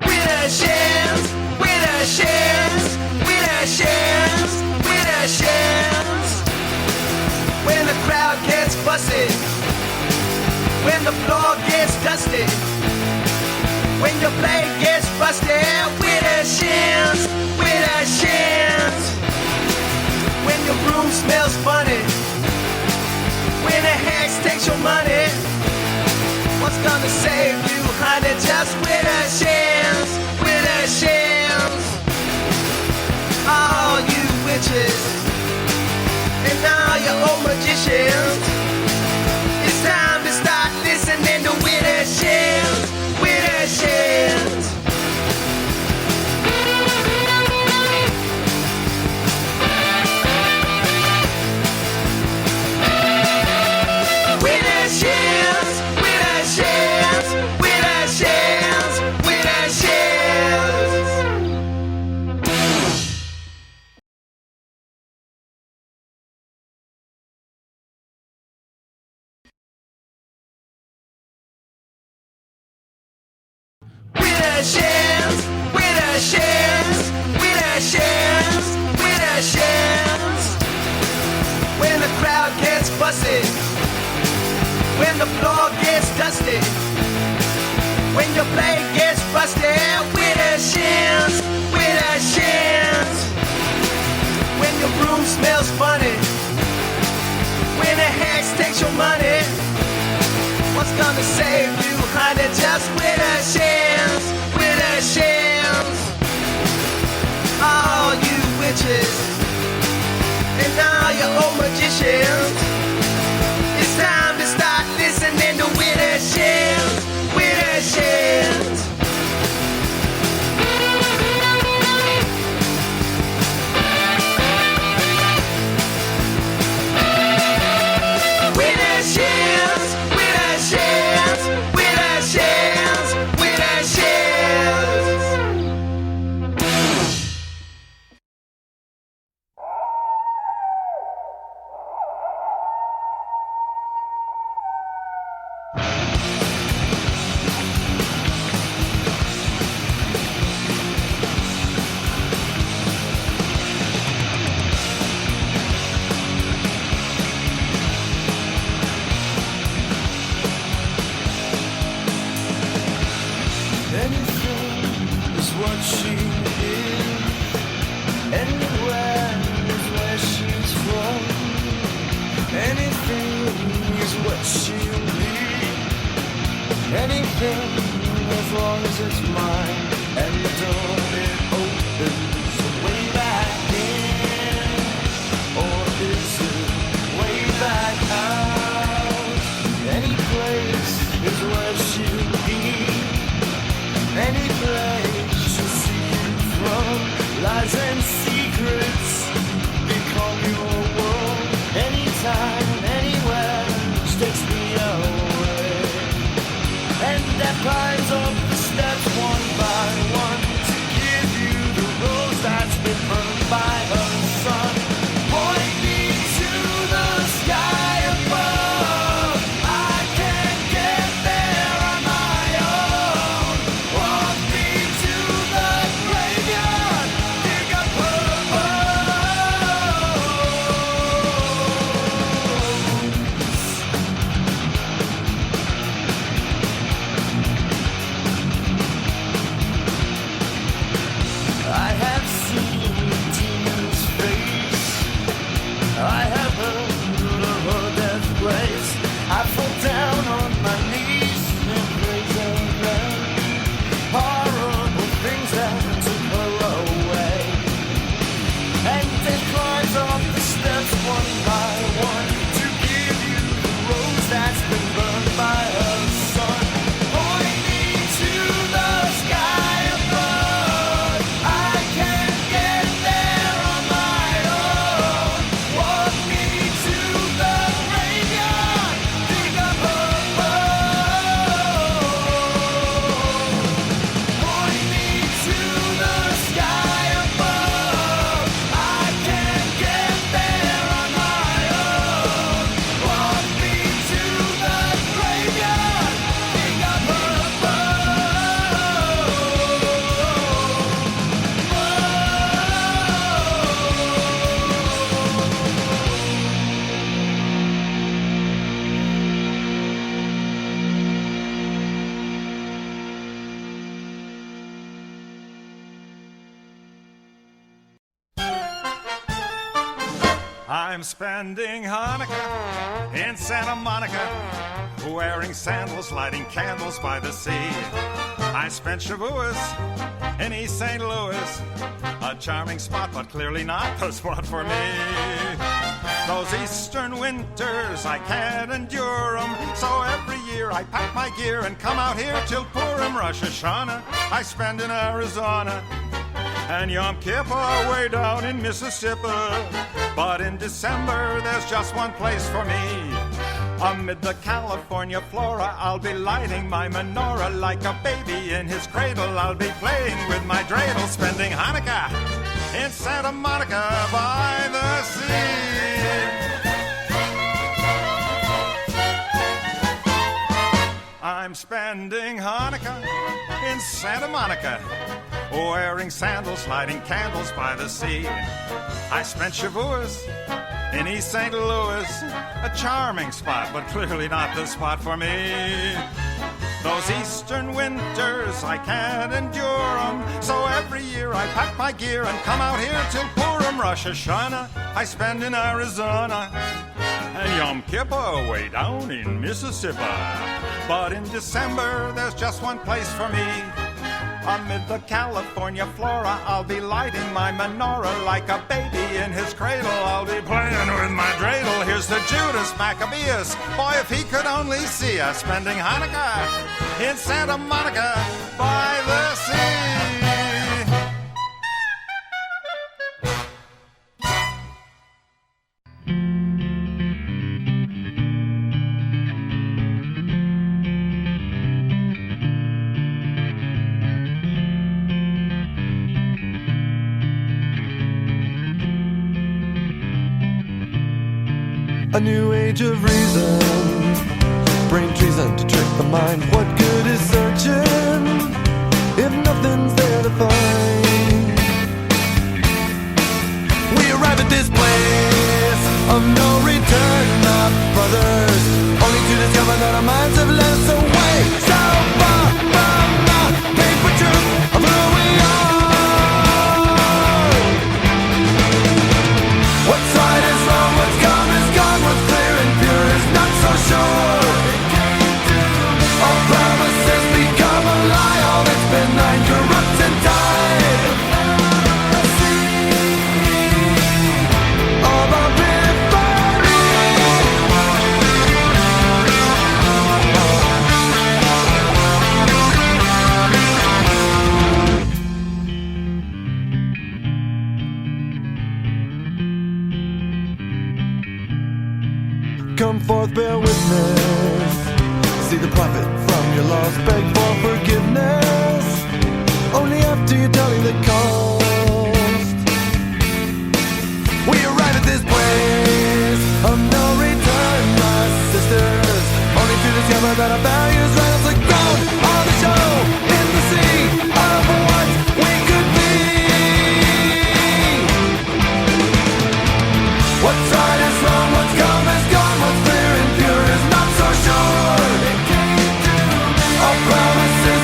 With a chance, with a chance, with a chance, with a chance. When the crowd gets busted, when the floor gets dusty, when your blade gets rusted. With a chance, with a chance. When your room smells funny, when a hex takes your money, what's gonna save you, honey? Just with a chance, with a chance. All you witches and all you old magicians, it's time to start listening to With a Chance, With a Chance. With a chance, with a chance, with a chance, with a chance. With a chance, with a chance, with a chance, with a chance. When the crowd gets busted, when the floor gets dusty, when your blade gets busted. With a chance, with a chance. When your room smells funny, when a hex takes your money, what's gonna save you, honey? Just with a chance, with a chance. All you witches and all you old magicians, it's time to start listening to With a Chance, With a Chance. With a chance, with a chance, with a chance, with a chance. Anything is what she is. Anywhere is where she's from. Anything is what she'll be. Anything as long as it's mine. And the door it opens way back in, or is it way back out? Any place is where she'll be. Any place to see you from, lies and secrets become your world. Anytime, anywhere, takes me away. And that climbs up the steps one by one to give you the rose that's been burned by the sun. Point me to the sky above. I can't get there on my own. Walk me to the graveyard, dig up her bones. I'm spending Hanukkah in Santa Monica, wearing sandals, lighting candles by the sea. I spent Shavuos in East St. Louis, a charming spot, but clearly not the spot for me. Those eastern winters, I can't endure 'em, so every year I pack my gear and come out here till Purim. Rosh Hashanah I spend in Arizona, and Yom Kippur way down in Mississippi. But in December there's just one place for me. Amid the California flora, I'll be lighting my menorah. Like a baby in his cradle, I'll be playing with my dreidel, spending Hanukkah in Santa Monica by the sea. I'm spending Hanukkah in Santa Monica, wearing sandals, lighting candles by the sea. I spent Shavuos in East St. Louis, a charming spot, but clearly not the spot for me. Those eastern winters, I can't endure 'em, so every year I pack my gear and come out here till Purim. Rosh Hashanah I spend in Arizona, and Yom Kippur way down in Mississippi. But in December there's just one place for me. Amid the California flora, I'll be lighting my menorah. Like a baby in his cradle, I'll be playing with my dreidel. Here's to Judas Maccabeus, boy, if he could only see us spending Hanukkah in Santa Monica by the sea. A new age of reason, brain treason to trick the mind. What good is searching if nothing's there to find? We arrive at this place of no return, my brothers, only to discover that our minds have led us away so far from the paper truth of who we are. What's right is wrong, what's gone is gone, what's clear and pure is not so sure. All promises become a lie, all that's benign corrupts and dies. Of our come forth, bear witness. See the profit from your loss, beg for forgiveness. Only after you're telling the cost. We arrive at this place of no return, my sisters, only to discover that our values ran us aground on the show in the sea of what we could be. What's right is wrong, what's come is gone, what's clear and pure is not so sure. All promises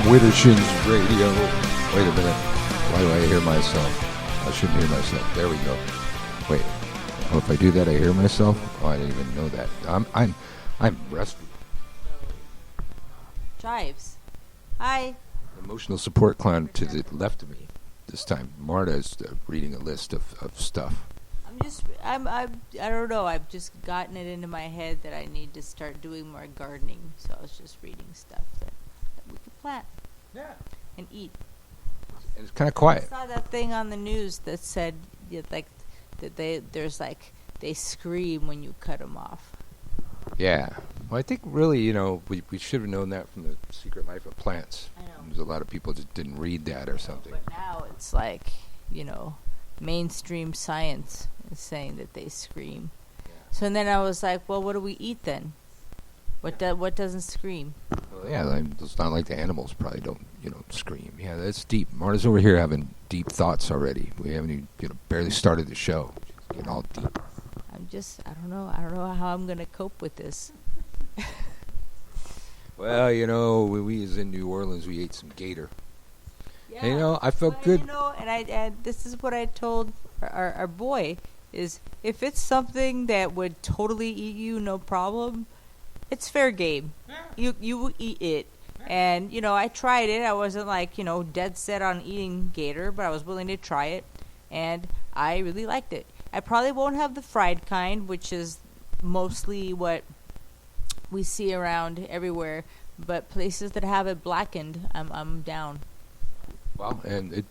Widdershins Radio. Wait a minute. Why do I hear myself? I shouldn't hear myself. There we go. Wait. Oh, if I do that, I hear myself? Oh, I didn't even know that. I'm rusty. Chives. Hi. Emotional support clown to the left of me. This time, Marta is reading a list of stuff. I don't know. I've just gotten it into my head that I need to start doing more gardening. So I was just reading stuff that we could plant. Yeah. And eat. And it's kind of quiet. I saw that thing on the news that said that they scream when you cut them off. Yeah. Well, I think really, we should have known that from The Secret Life of Plants. I know. There's a lot of people just didn't read that or something. But now it's like, mainstream science is saying that they scream. Yeah. So then I was like, well, what do we eat then? What doesn't scream? Well, yeah, it's not like the animals probably don't, scream. Yeah, that's deep. Marta's over here having deep thoughts already. We haven't even, barely started the show. She's getting all deep. I don't know how I'm going to cope with this. Well, when we was in New Orleans, we ate some gator. Yeah. And, I felt But, good. And this is what I told our boy, is if it's something that would totally eat you, no problem, it's fair game. Yeah. You eat it. Yeah. And, I tried it. I wasn't dead set on eating gator, but I was willing to try it. And I really liked it. I probably won't have the fried kind, which is mostly what we see around everywhere, but places that have it blackened, I'm down. Well, and it,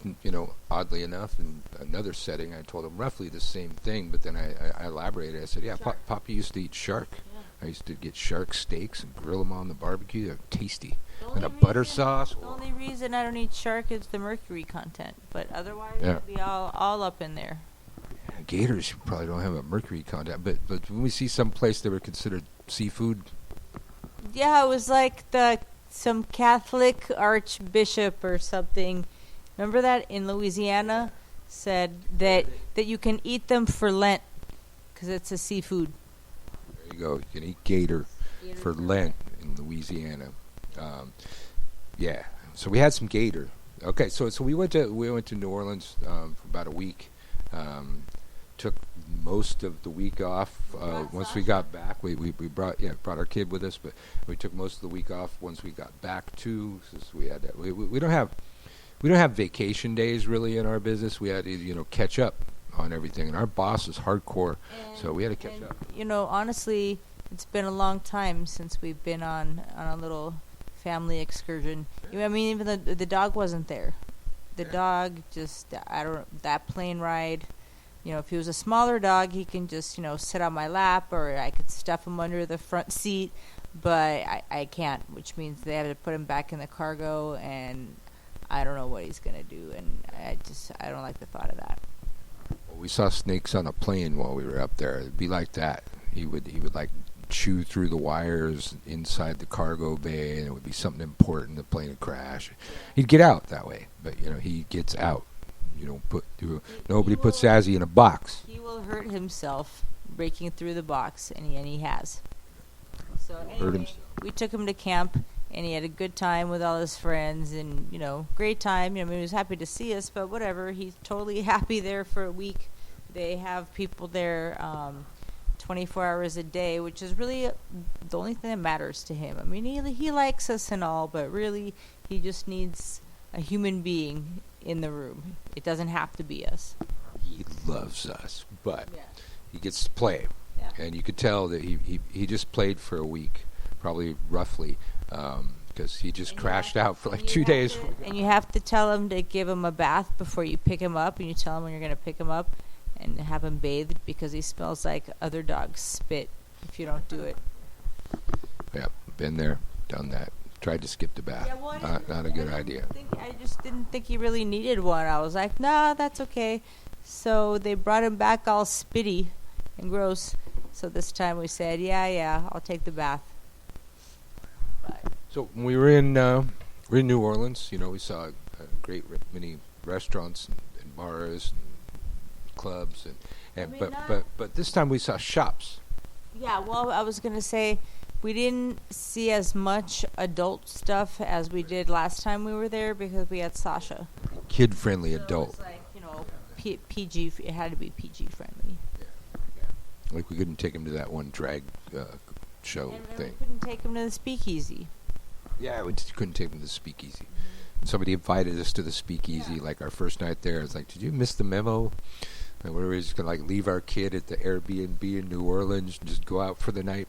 oddly enough, in another setting, I told him roughly the same thing, but then I elaborated. I said, yeah, Papa used to eat shark. Yeah. I used to get shark steaks and grill them on the barbecue. They're tasty. And a butter sauce. The only reason I don't eat shark is the mercury content, but otherwise it'd be all up in there. Gators probably don't have a mercury content, but when we see some place that were considered seafood. Yeah, it was like some Catholic archbishop or something. Remember that in Louisiana said that you can eat them for Lent because it's a seafood. There you go. You can eat gator for Lent in Louisiana. Yeah. So we had some gator. Okay. So we went to New Orleans for about a week. Took most of the week off. Once we got back, we brought our kid with us, but we took most of the week off once we got back too. Since we had that, we don't have vacation days really in our business. We had to catch up on everything, and our boss is hardcore, so we had to catch up. Honestly, it's been a long time since we've been on a little family excursion. I mean, even the dog wasn't there. The dog just that plane ride. If he was a smaller dog, he can just, sit on my lap, or I could stuff him under the front seat, but I can't, which means they have to put him back in the cargo, and I don't know what he's going to do, and I don't like the thought of that. Well, we saw snakes on a plane while we were up there. It'd be like that. He would chew through the wires inside the cargo bay, and it would be something important. The plane would crash. He'd get out that way, but, he gets out. Nobody puts Sazzy in a box. He will hurt himself breaking through the box, and he has. So anyway, we took him to camp, and he had a good time with all his friends, and great time. He was happy to see us, but whatever. He's totally happy there for a week. They have people there 24 hours a day, which is really the only thing that matters to him. I mean, he likes us and all, but really he just needs a human being in the room. It doesn't have to be us. He loves us, but he gets to play. Yeah. And you could tell that he just played for a week, probably roughly, because he just crashed out for like 2 days. And you have to tell him to give him a bath before you pick him up, and you tell him when you're going to pick him up and have him bathed, because he smells like other dogs' spit if you don't do it. Yeah, been there, done that. Tried to skip the bath. Yeah, not a good idea. I just didn't think he really needed one. I was like, nah, that's okay. So they brought him back all spitty and gross. So this time we said, yeah, I'll take the bath. But so when we were in New Orleans, we saw great many restaurants and bars and clubs, but this time we saw shops. Yeah, well, I was gonna say, We didn't see as much adult stuff as we did last time we were there because we had Sasha. Kid-friendly So adult. it's like, PG. It had to be PG friendly. Like we couldn't take him to that one drag show And we thing. couldn't take him to the speakeasy. Yeah, we just couldn't take him to the speakeasy. Somebody invited us to the speakeasy, like our first night there. It's like, did you miss the memo? And we were just gonna like leave our kid at the Airbnb in New Orleans and just go out for the night.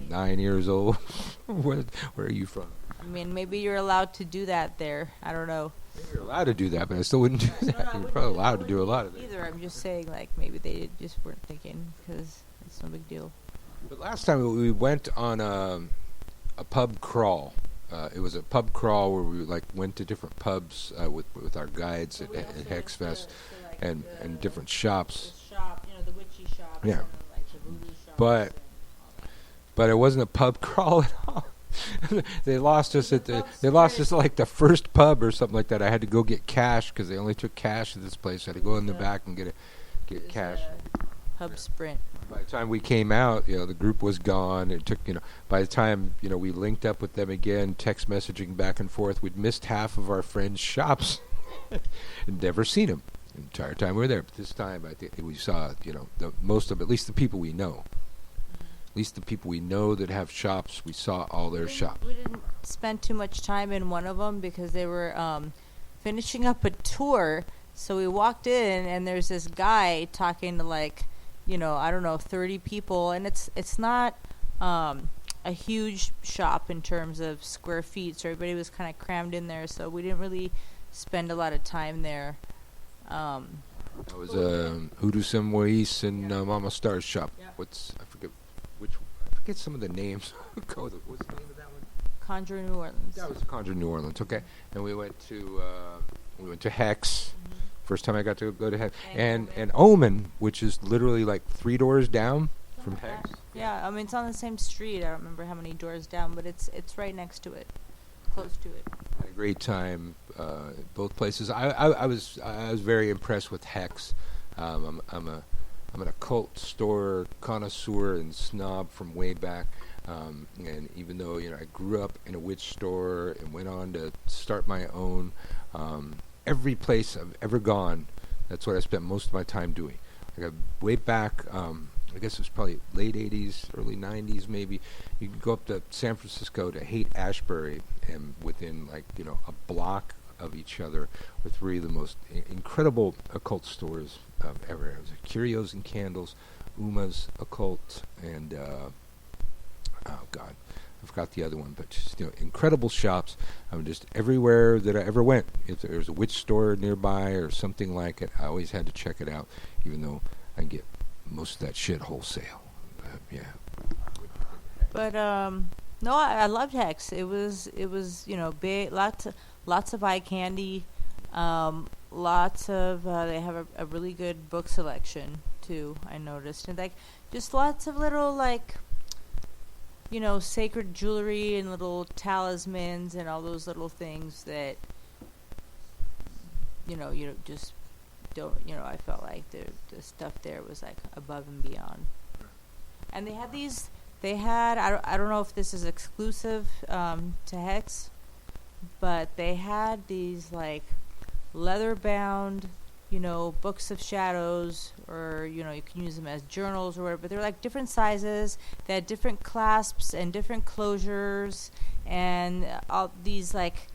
9 years old. where are you from? I mean, maybe you're allowed to do that there. I don't know. You're allowed to do that, but I still wouldn't do that. You're probably allowed to do a lot of it. Either. I'm just saying, like, maybe they just weren't thinking because it's no big deal. But last time we went on a pub crawl. It was a pub crawl where we like went to different pubs with our guides at Hexfest and different shops. The shop, the witchy shop. Yeah. And like the voodoo shops But it wasn't a pub crawl at all. They lost us at like the first pub or something like that. I had to go get cash because they only took cash at this place. I had to go in the back and get cash. Hub Sprint. By the time we came out, the group was gone. It took, by the time, we linked up with them again, text messaging back and forth, we'd missed half of our friends' shops and never seen them the entire time we were there. But this time, I think we saw, the most of, at least the people we know. At least the people we know that have shops, we saw all their shops. We didn't spend too much time in one of them because they were finishing up a tour. So we walked in, and there's this guy talking to like, I don't know, 30 people, and it's not a huge shop in terms of square feet. So everybody was kind of crammed in there. So we didn't really spend a lot of time there. That was Hoodoo Samois and Mama Star's shop. Yeah. I forget some of the names. What's the name of that one? Conjure New Orleans. That was Conjure New Orleans. Okay, and we went to Hex. First time I got to go to Hex, and Omen, which is literally like 3 doors down from Hex. Yeah, I mean it's on the same street. I don't remember how many doors down, but it's right next to it, close to it. Had a great time at both places. I was very impressed with Hex. I'm an occult store connoisseur and snob from way back. And even though I grew up in a witch store and went on to start my own, every place I've ever gone, that's what I spent most of my time doing. Like way back, I guess it was probably late 80s, early 90s maybe. You could go up to San Francisco to Haight-Ashbury, and within a block of each other were 3 of the most incredible occult stores ever. It was Curios and Candles, Uma's Occult, and oh God, I forgot the other one, but just incredible shops. Just everywhere that I ever went, if there was a witch store nearby or something like it, I always had to check it out, even though I get most of that shit wholesale. Yeah. But no, I loved Hex. It was big, lots of eye candy, lots of they have a really good book selection too. I noticed, and like just lots of little sacred jewelry and little talismans and all those little things that you just don't. I felt like the stuff there was like above and beyond. And they had these. They had I don't know if this is exclusive to Hex, but they had these like leather bound, books of shadows, or you can use them as journals or whatever. But they're like different sizes. They had different clasps and different closures, and all these like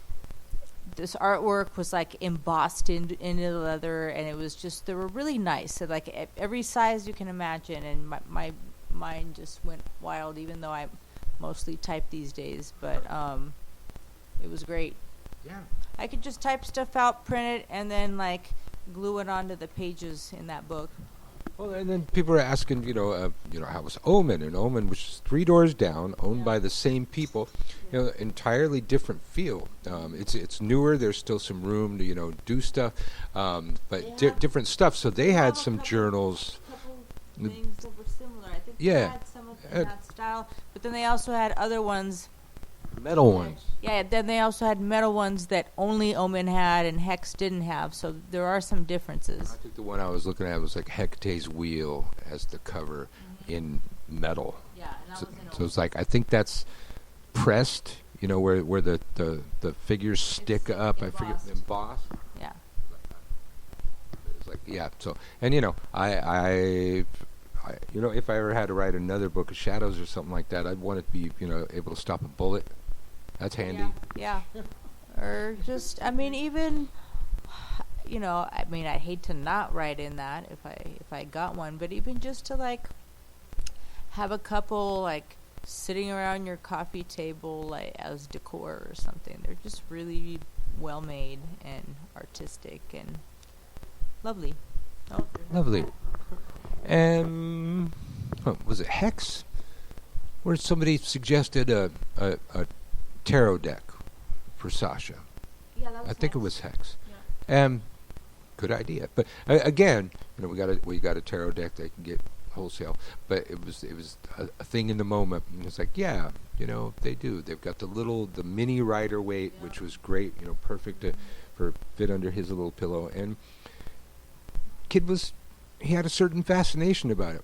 this artwork was like embossed into the leather, and it was just they were really nice. So like every size you can imagine, and my mind just went wild, even though I mostly type these days. But it was great. Yeah. I could just type stuff out, print it, and then like glue it onto the pages in that book. Well, and then people are asking, how was Omen? And Omen, which is 3 doors down, owned by the same people, entirely different feel. It's newer. There's still some room to do stuff, but different stuff. So they had some journals. Things that were similar. I think Yeah. they had some of that style, but then they also had other ones. Metal ones. Yeah, then they also had metal ones that only Omen had and Hex didn't have, so there are some differences. I think the one I was looking at was like Hecate's Wheel as the cover in metal. Yeah. Yeah, and that So, was in so it's like I think that's pressed. You know, where the figures stick up. I forget, embossed. Yeah. It's like, yeah. So, and you know, I you know, if I ever had to write another book of shadows or something like that, I'd want it to be, you know, able to stop a bullet. That's handy. Yeah. Or just, I mean, even, you know, I mean, I'd hate to not write in that if I got one, but even just to like have a couple like sitting around your coffee table like as decor or something. They're just really well made and artistic and lovely. Oh, Lovely. And was it Hex? Where somebody suggested a tarot deck for Sasha. yeah, that was I think it nice. was Hex. Yeah. Good idea. But again, you know, we got a tarot deck that can get wholesale. But it was a thing in the moment. And it's like, yeah, you know, they do. They've got the mini Rider Waite, which was great. You know, perfect for fit under his little pillow. And kid he had a certain fascination about it.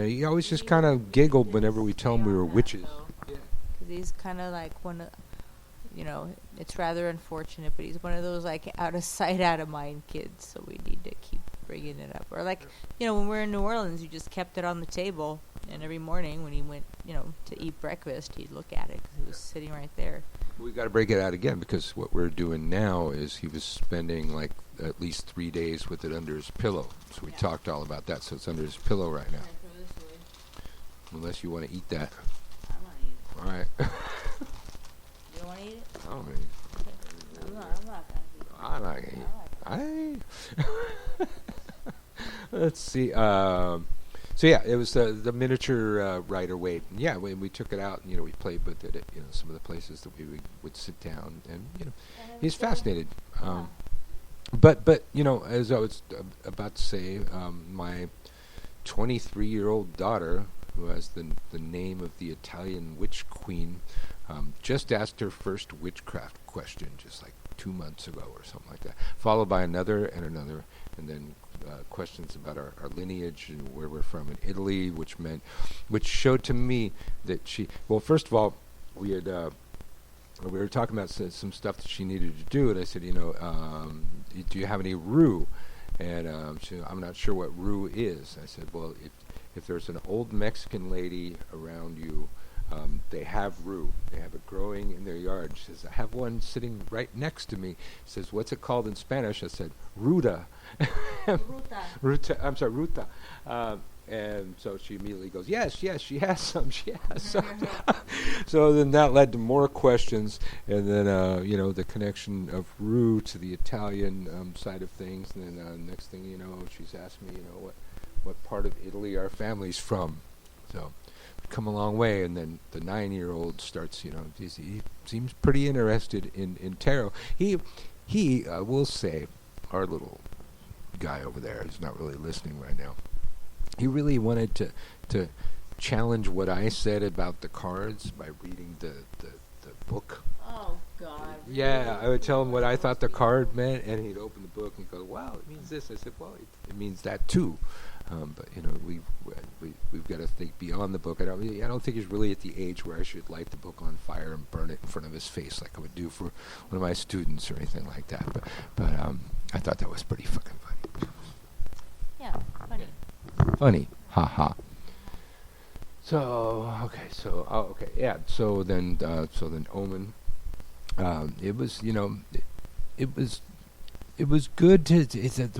He always just kind of giggled whenever we tell him we were witches. Because he's kind of like one of, you know, it's rather unfortunate, but he's one of those like out of sight, out of mind kids. So we need to keep bringing it up. Or like, you know, when we were in New Orleans, you just kept it on the table, and every morning when he went, you know, to eat breakfast, he'd look at it because it was sitting right there. We got to break it out again because what we're doing now is he was spending like at least 3 days with it under his pillow. So we talked all about that. So it's under his pillow right now. Unless you want to eat that. I want to eat it. All right. You don't want to eat it? I don't mean, I'm not going to eat it. I like it. Let's see. So yeah, it was the miniature Rider Waite. And yeah, when we took it out, you know, we played with it at, you know, some of the places that we would sit down, and you know, he's fascinated. But you know, as I was about to say, my 23-year-old daughter, who has the name of the Italian witch queen, just asked her first witchcraft question just like 2 months ago or something like that, followed by another and another, and then questions about our lineage and where we're from in Italy, which showed to me that well, first of all, we were talking about some stuff that she needed to do, and I said, you know, do you have any roux? And I'm not sure what roux is. I said, well, if there's an old Mexican lady around you, they have roux. They have it growing in their yard. She says, I have one sitting right next to me. She says, what's it called in Spanish? I said, ruta. Ruta. I'm sorry, ruta. And so she immediately goes, yes, she has some. She has some. So then that led to more questions. And then, you know, the connection of roux to the Italian side of things. And then next thing you know, she's asked me, you know, what part of Italy our family's from. So come a long way. And then the 9-year-old starts, you know, he seems pretty interested in tarot. He will say, our little guy over there is not really listening right now. He really wanted to challenge what I said about the cards by reading the book. Oh, God. Yeah, I would tell him what I thought the card meant, and he'd open the book and go, wow, it means this. I said, well, it means that too. But, you know, we've got to think beyond the book. I don't think he's really at the age where I should light the book on fire and burn it in front of his face like I would do for one of my students or anything like that. But I thought that was pretty fucking funny. Yeah, funny. Funny, haha. So okay, yeah. So then Omen. It was, you know, it was good to.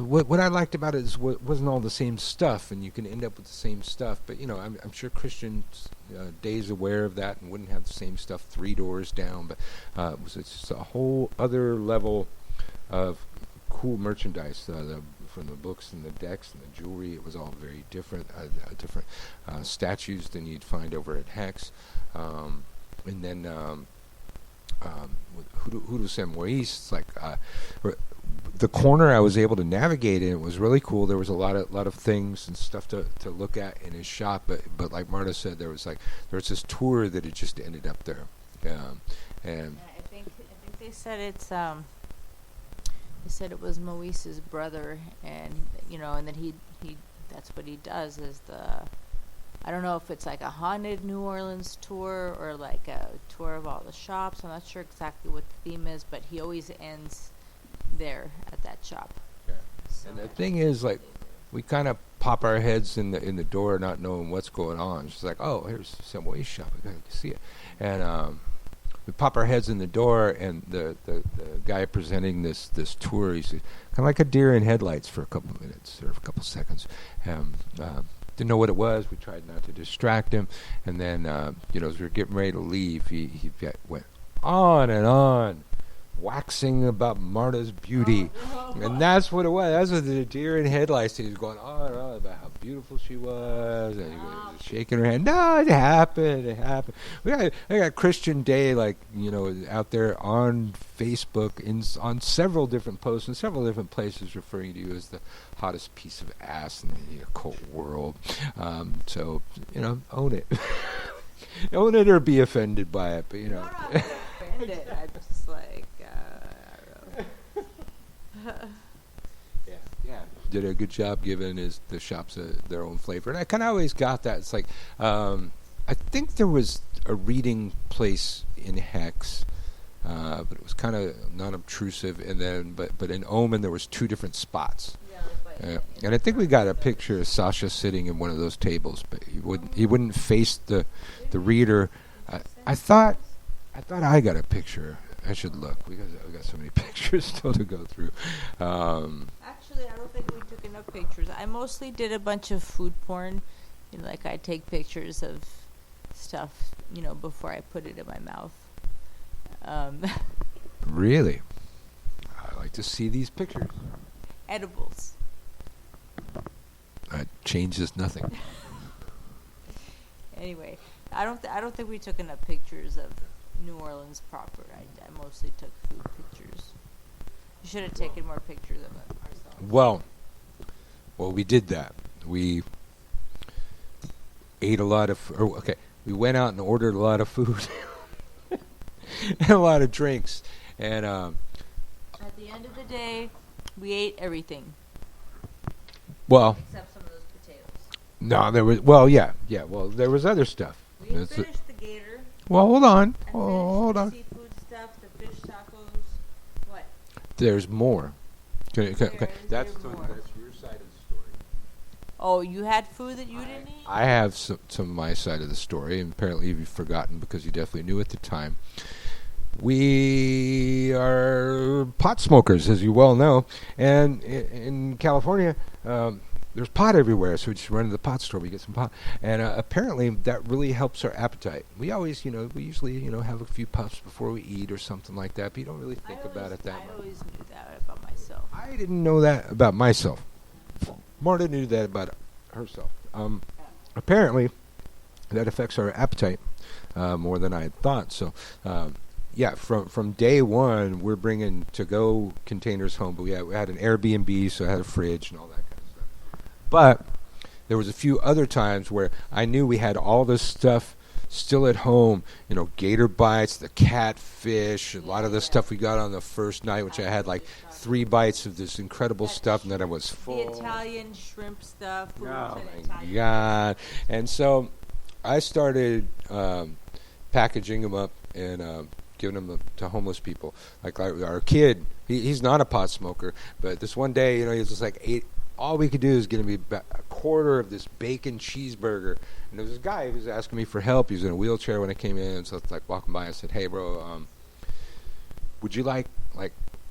What I liked about it is wasn't all the same stuff, and you can end up with the same stuff. But you know, I'm sure Christian Day's aware of that and wouldn't have the same stuff 3 doors down. But it's just a whole other level of cool merchandise. From the books and the decks and the jewelry, it was all very different. Different statues than you'd find over at Hex, and then Hoodoo San Moise. It's like the corner I was able to navigate in. It was really cool. There was a lot of things and stuff to look at in his shop. But like Marta said, there was this tour that it just ended up there, and I think they said it's They said it was Moise's brother, and you know, and then he that's what he does is I don't know if it's like a haunted New Orleans tour or like a tour of all the shops. I'm not sure exactly what the theme is, but he always ends there at that shop. So And the thing is, like, we kind of pop our heads in the door, not knowing what's going on. She's like, "Oh, here's the Samoa shop. I gotta see it." And we pop our heads in the door, and the guy presenting this tour, he's kind of like a deer in headlights for a couple of minutes or a couple of seconds. Didn't know what it was. We tried not to distract him, and then as we were getting ready to leave, he went on and on, waxing about Marta's beauty. And that's what it was. That's what the deer in headlights. He was going on and on about how beautiful she was, and he was shaking her hand. No, it happened. It happened. I got Christian Day, out there on Facebook, on several different posts in several different places, referring to you as the hottest piece of ass in the occult world. So own it. Own it or be offended by it. But No, I'm not offended. I'm just like, I don't know. Yeah, did a good job giving the shops their own flavor, and I kind of always got that. It's like I think there was a reading place in Hex, but it was kind of non-obtrusive, and then but in Omen there was two different spots. And I think we got a picture of Sasha sitting in one of those tables, but he wouldn't face the reader. I thought I got a picture. I should look because we got so many pictures still to go through. Actually, I don't think we took enough pictures. I mostly did a bunch of food porn. Like I take pictures of stuff, before I put it in my mouth. Really? I like to see these pictures. Edibles. That changes nothing. Anyway, I don't think we took enough pictures of New Orleans proper. I mostly took food pictures. You should have taken more pictures of it ourselves. Well, we did that. We ate a lot of. We went out and ordered a lot of food and a lot of drinks, and at the end of the day, we ate everything well, except some of those potatoes. no, there was. Well, yeah. Well, there was other stuff. We didn't finish the gator. Well, hold on. I Hold on. finished the seafood stuff, the fish tacos. What? There's more. Okay. There That's is more. your side of the story. Oh, you had food that you didn't eat? I have some of my side of the story, and apparently you've forgotten because you definitely knew at the time. We are pot smokers, as you well know, and in California, there's pot everywhere, so we just run to the pot store, we get some pot, and apparently that really helps our appetite. We always, we usually, have a few puffs before we eat or something like that, but you don't really think about it that much. I always knew that about myself. I didn't know that about myself. Marta knew that about herself. Apparently, that affects our appetite more than I had thought. So, from day one, we're bringing to-go containers home. But we had an Airbnb, so I had a fridge and all that kind of stuff. But there was a few other times where I knew we had all this stuff still at home. Gator bites, the catfish, a lot of the stuff we got on the first night, which I had like 3 bites of this incredible stuff, and then I was full. The Italian shrimp stuff. Oh my Italian God! And so I started packaging them up and giving them to homeless people. Like our kid, he's not a pot smoker, but this one day, he was just like ate. All we could do is get him a quarter of this bacon cheeseburger. And there was this guy who was asking me for help. He was in a wheelchair when I came in, so I was like walking by. I said, "Hey, bro, would you like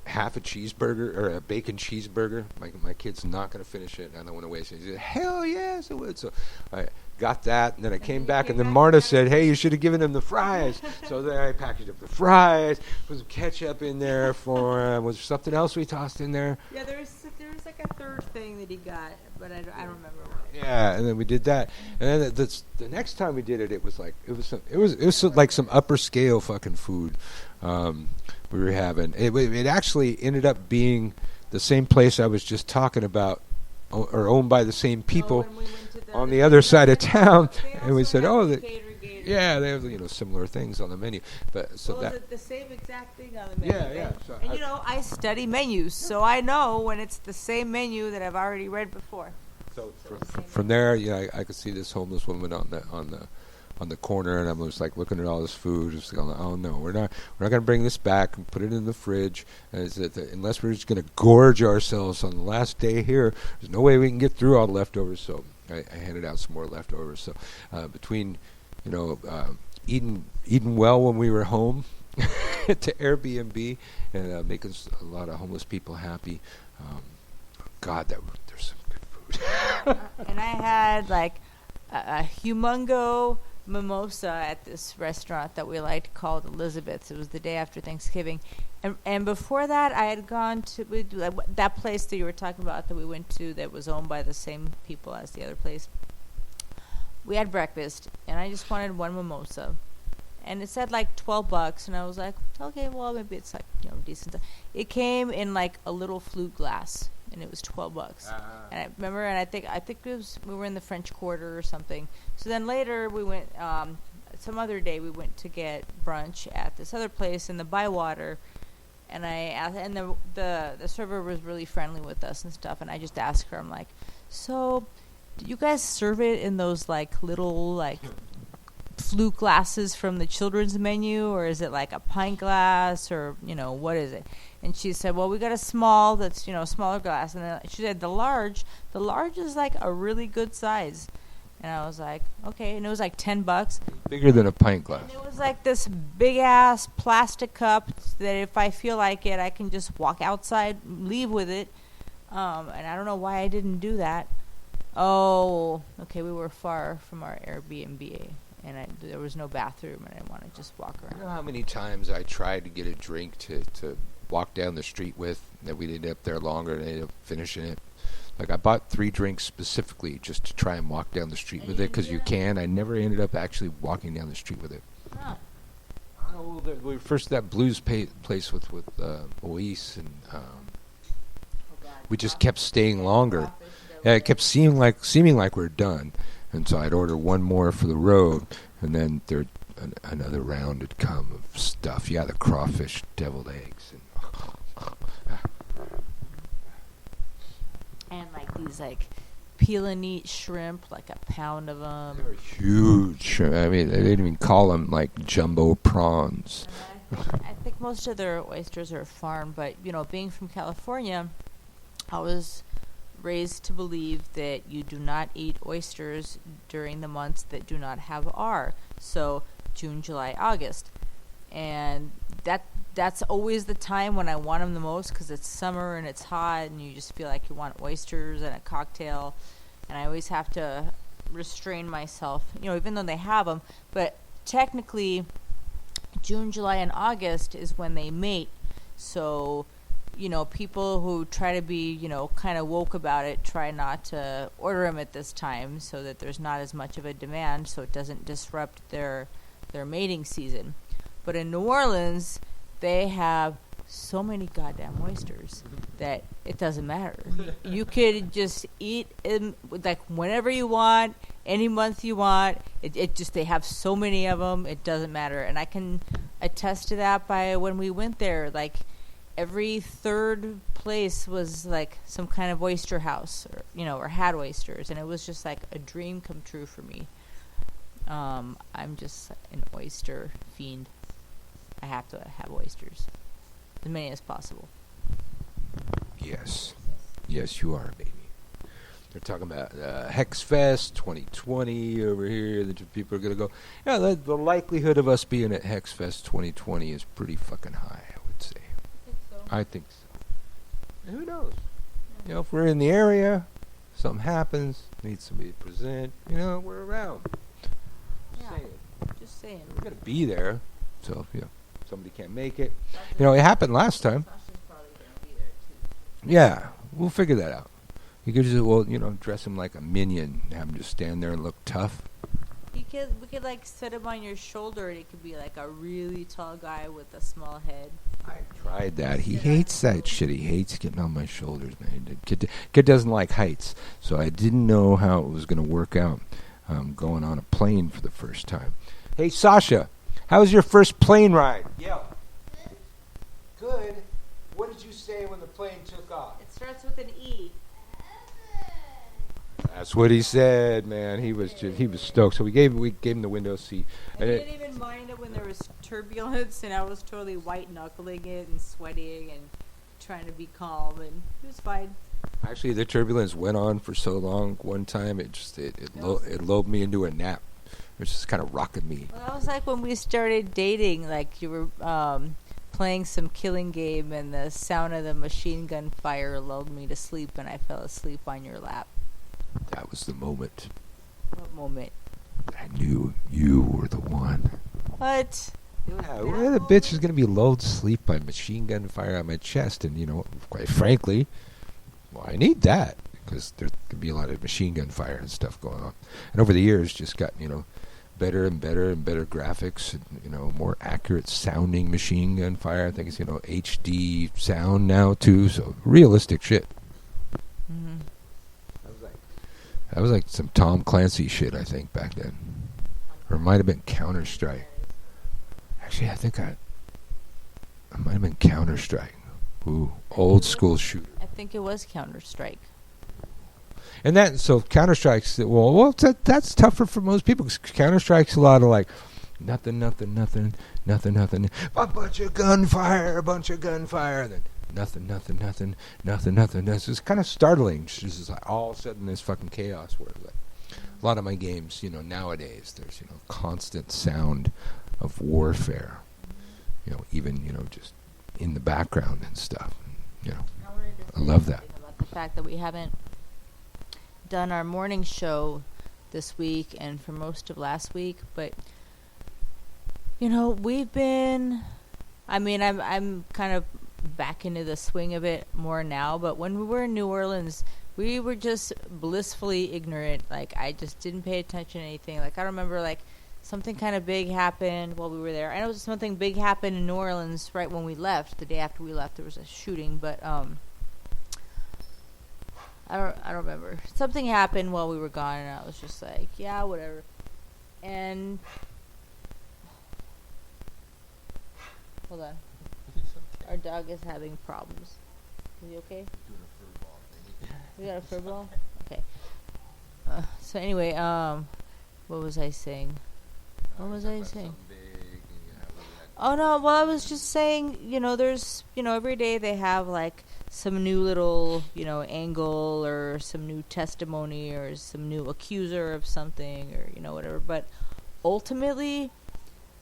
half a cheeseburger or a bacon cheeseburger? My kid's not going to finish it, and I don't want to waste it." He said, "Hell yes, I would." So I got that, and then I came back, and then Marta said, "Hey, you should have given him the fries." So then I packaged up the fries, put some ketchup in there for him. Was there something else we tossed in there? Yeah, there was like a third thing that he got, but I don't remember what. Yeah, and then we did that, and then the next time we did it, it was like some upper scale fucking food we were having. It actually ended up being the same place I was just talking about, or owned by the same people when we went to on the other side of town, They and we also said, have "Oh, Decatur Gator. yeah, they have similar things on the menu." But so Well, that the same exact thing on the menu. Yeah. So And I study menus, so I know when it's the same menu that I've already read before. So from there, I could see this homeless woman on the corner, and I was like looking at all this food, just going, oh no, we're not going to bring this back and put it in the fridge. And it's that unless we're just going to gorge ourselves on the last day here, there's no way we can get through all the leftovers. So I handed out some more leftovers. So between eating well when we were home to Airbnb and making a lot of homeless people happy, God, there's some good food. And I had like a humongo mimosa at this restaurant that we liked called Elizabeth's. It was the day after Thanksgiving, and before that I had gone to that place that you were talking about that we went to that was owned by the same people as the other place. We had breakfast, and I just wanted one mimosa, and it said like $12, and I was like, okay, well maybe it's like decent. It came in like a little flute glass, and it was $12. And I remember, and I think it was, we were in the French Quarter or something. So then later we went, some other day we went to get brunch at this other place in the Bywater, and I asked, and the server was really friendly with us and stuff, and I just asked her, I'm like, so do you guys serve it in those like little like flute glasses from the children's menu, or is it like a pint glass, or what is it? And she said, well, we got a small that's smaller glass, and then she said the large is like a really good size. And I was like, okay. And it was like $10. Bigger than a pint glass. And it was like this big ass plastic cup that if I feel like it, I can just walk outside, leave with it. And I don't know why I didn't do that. Oh, okay. We were far from our Airbnb, and there was no bathroom, and I want to just walk around. You know how many times I tried to get a drink to walk down the street with, that we ended up there longer and ended up finishing it? Like, I bought 3 drinks specifically just to try and walk down the street with it, because you can. I never ended up actually walking down the street with it. Huh. I don't know, first that blues place with Oise, and we just kept staying longer. Yeah, it kept seeming like we're done, and so I'd order one more for the road, and then another round had come of stuff. Yeah, the crawfish, deviled eggs, and like these like peel and eat shrimp, like a pound of them. They were huge. I mean, they didn't even call them like jumbo prawns. I think most of their oysters are farmed, but being from California, I was raised to believe that you do not eat oysters during the months that do not have R. So June, July, August. And that's always the time when I want them the most, because it's summer and it's hot and you just feel like you want oysters and a cocktail. And I always have to restrain myself, even though they have them. But technically, June, July, and August is when they mate. So people who try to be, kind of woke about it, try not to order them at this time so that there's not as much of a demand, so it doesn't disrupt their mating season. But in New Orleans, they have so many goddamn oysters that it doesn't matter. You could just eat them like whenever you want, any month you want. It just, they have so many of them, it doesn't matter. And I can attest to that by when we went there, like, every third place was like some kind of oyster house, or had oysters, and it was just like a dream come true for me. I'm just an oyster fiend. I have to have oysters, as many as possible. Yes, you are, baby. They're talking about Hex Fest 2020 over here. That people are gonna go. Yeah, the likelihood of us being at Hex Fest 2020 is pretty fucking high, I would say. I think so. And who knows? If we're in the area, something happens, need somebody to present, we're around. Just saying. We're going to be there. So, somebody can't make it. It happened last time. Sasha's probably going to be there, too. Yeah, we'll figure that out. You could just, dress him like a minion, have him just stand there and look tough. We could like set him on your shoulder, and it could be like a really tall guy with a small head. I tried that. He hates that shit. He hates getting on my shoulders, man. Kid doesn't like heights, so I didn't know how it was going to work out going on a plane for the first time. Hey, Sasha, how was your first plane ride? Yeah. Good. What did you say when the plane took off? It starts with an E. That's what he said, man. He was stoked. So we gave him the window seat. I didn't even mind it when there was turbulence, and I was totally white knuckling it and sweating and trying to be calm, and it was fine. Actually, the turbulence went on for so long. One time, it lulled me into a nap. It was just kind of rocking me. Well, that was like when we started dating. Like you were playing some killing game, and the sound of the machine gun fire lulled me to sleep, and I fell asleep on your lap. That was the moment. What moment? I knew you were the one. What? Yeah, where the bitch is gonna be lulled to sleep by machine gun fire on my chest? And quite frankly, well, I need that because there could be a lot of machine gun fire and stuff going on. And over the years, just got better and better and better graphics and more accurate sounding machine gun fire. I think it's HD sound now too, so realistic shit. Mm-hmm. That was like some Tom Clancy shit, I think, back then, or it might have been Counter-Strike. Actually, I think I might have been Counter-Strike. Ooh, old school shooter. I think it was Counter-Strike. And Counter-Strike's, that's tougher for most people, 'cause Counter-Strike's a lot of like, nothing, a bunch of gunfire, and then nothing. It's just kind of startling. It's just like all of a sudden this fucking chaos where like, a lot of my games, nowadays, there's, constant sound of warfare, even, just in the background and stuff, I love that. About the fact that we haven't done our morning show this week and for most of last week, but we've been, I'm kind of back into the swing of it more now, but when we were in New Orleans, we were just blissfully ignorant. Like, I just didn't pay attention to anything. Like, I remember, like, something kind of big happened while we were there. I know something big happened in New Orleans right when we left. The day after we left, there was a shooting, but I don't remember. Something happened while we were gone, and I was just like, yeah, whatever. And hold on. Our dog is having problems. Is he okay? We got a fur ball? Okay. So anyway, what was I saying? Oh no, well, I was just saying, there's, every day they have like some new little, angle or some new testimony or some new accuser of something or, whatever. But ultimately,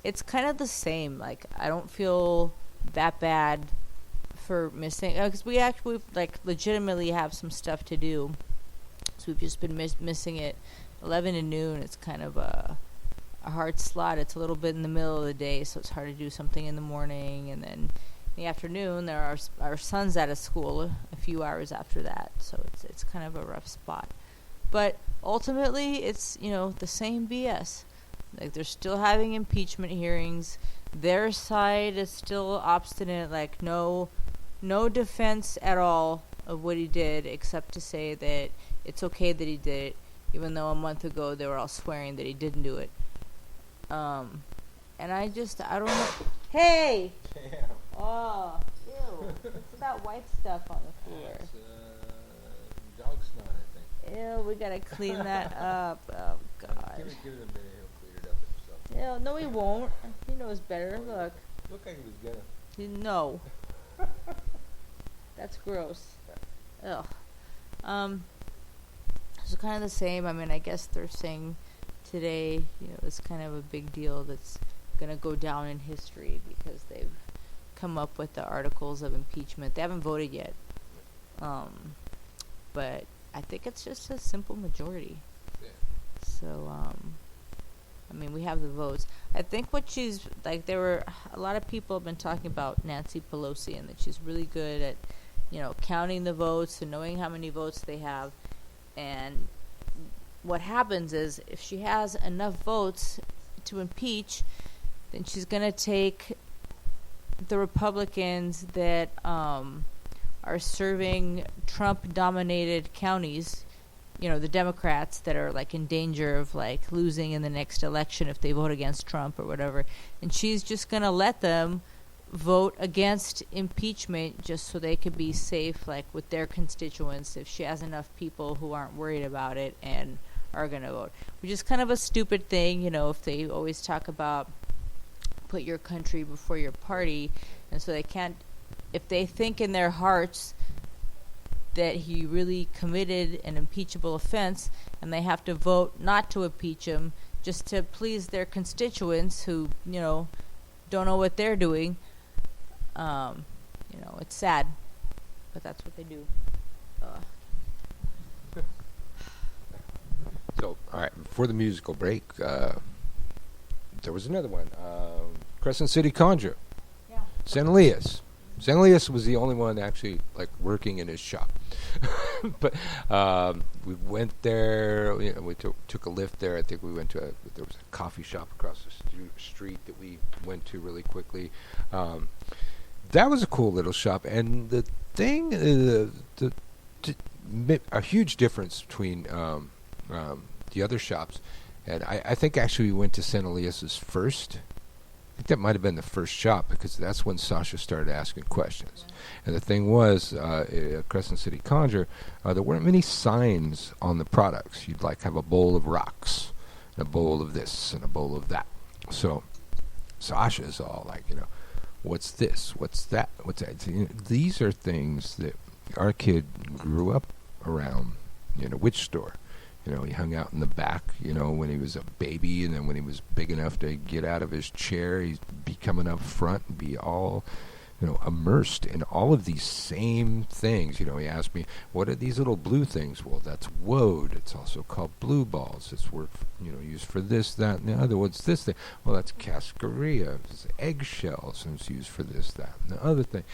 it's kind of the same. Like, I don't feel that bad for missing, because we actually like legitimately have some stuff to do, so we've just been missing it 11 to noon. It's kind of a hard slot. It's a little bit in the middle of the day, so it's hard to do something in the morning, and then in the afternoon there are our son's out of school a few hours after that, so it's kind of a rough spot. But ultimately it's the same BS. Like, they're still having impeachment hearings. Their side is still obstinate, like no defense at all of what he did, except to say that it's okay that he did it, even though a month ago they were all swearing that he didn't do it. And I don't know. Hey! Damn. Oh, ew. What's that white stuff on the floor? Dog snot, I think. Ew, we gotta clean that up. Oh, God. Give it a minute, he'll clean it up himself. Ew, no, he won't. He knows better. Look. Looked like he was gonna. No. That's gross. Ugh. So kind of the same. I guess they're saying today, it's kind of a big deal that's going to go down in history because they've come up with the articles of impeachment. They haven't voted yet. But I think it's just a simple majority. Yeah. So, we have the votes. I think what she's, like, a lot of people have been talking about Nancy Pelosi and that she's really good at, counting the votes and knowing how many votes they have. And what happens is if she has enough votes to impeach, then she's going to take the Republicans that are serving Trump-dominated counties, the Democrats that are, like, in danger of, like, losing in the next election if they vote against Trump or whatever. And she's just going to let them vote against impeachment just so they could be safe, like with their constituents, if she has enough people who aren't worried about it and are going to vote. Which is kind of a stupid thing, if they always talk about put your country before your party, and so they can't, if they think in their hearts that he really committed an impeachable offense and they have to vote not to impeach him just to please their constituents who, don't know what they're doing, it's sad, but that's what they do. So, all right, before the musical break, there was another one. Crescent City Conjure. Yeah. San Elias. San Elias was the only one actually working in his shop. But we went there. We took a lift there. I think we went to there was a coffee shop across the street that we went to really quickly. That was a cool little shop, and the thing, a huge difference between the other shops, and I think actually we went to San Elias's first. I think that might have been the first shop because that's when Sasha started asking questions. And the thing was, at Crescent City Conjure, there weren't many signs on the products. You'd have a bowl of rocks, and a bowl of this, and a bowl of that. So Sasha's all what's this? What's that? What's that? These are things that our kid grew up around in a witch store. He hung out in the back, when he was a baby, and then when he was big enough to get out of his chair, he'd be coming up front and be all, immersed in all of these same things. He asked me, what are these little blue things? Well, that's woad. It's also called blue balls. It's used for this, that, and the other. What's this thing? Well, that's cascaria. It's eggshells, and it's used for this, that, and the other thing.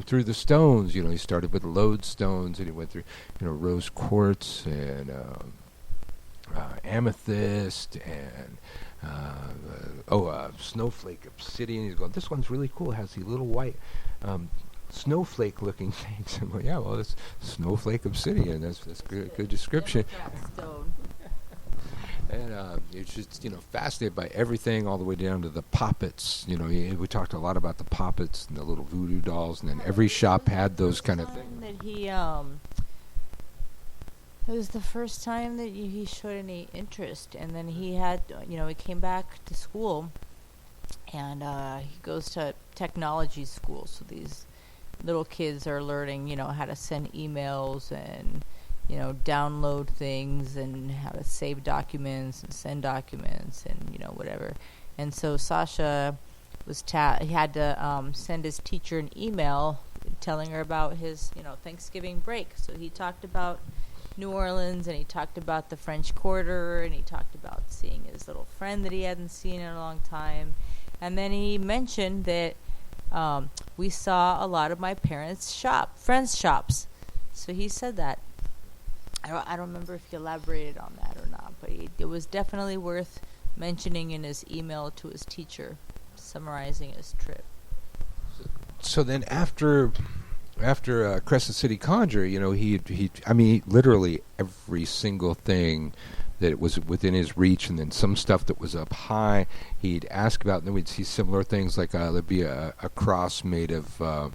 Through the stones, he started with lodestones, and he went through, rose quartz and amethyst and snowflake obsidian. He's going, this one's really cool. It has these little white snowflake looking things. I'm going, yeah, well, it's snowflake obsidian. That's good description. And it's just, fascinated by everything all the way down to the poppets. We talked a lot about the poppets and the little voodoo dolls, and then every shop had those kind of things. That he, it was the first time that he showed any interest, and then he had, he came back to school, and he goes to technology school, so these little kids are learning, how to send emails and, download things and how to save documents and send documents and, whatever. And so Sasha was he had to send his teacher an email telling her about his, Thanksgiving break. So he talked about New Orleans, and he talked about the French Quarter, and he talked about seeing his little friend that he hadn't seen in a long time. And then he mentioned that we saw a lot of my parents' friends' shops. So he said that. I don't remember if he elaborated on that or not, but it was definitely worth mentioning in his email to his teacher, summarizing his trip. So then after Crescent City Conjure, he literally every single thing that was within his reach, and then some stuff that was up high, he'd ask about, and then we'd see similar things like there'd be a cross made of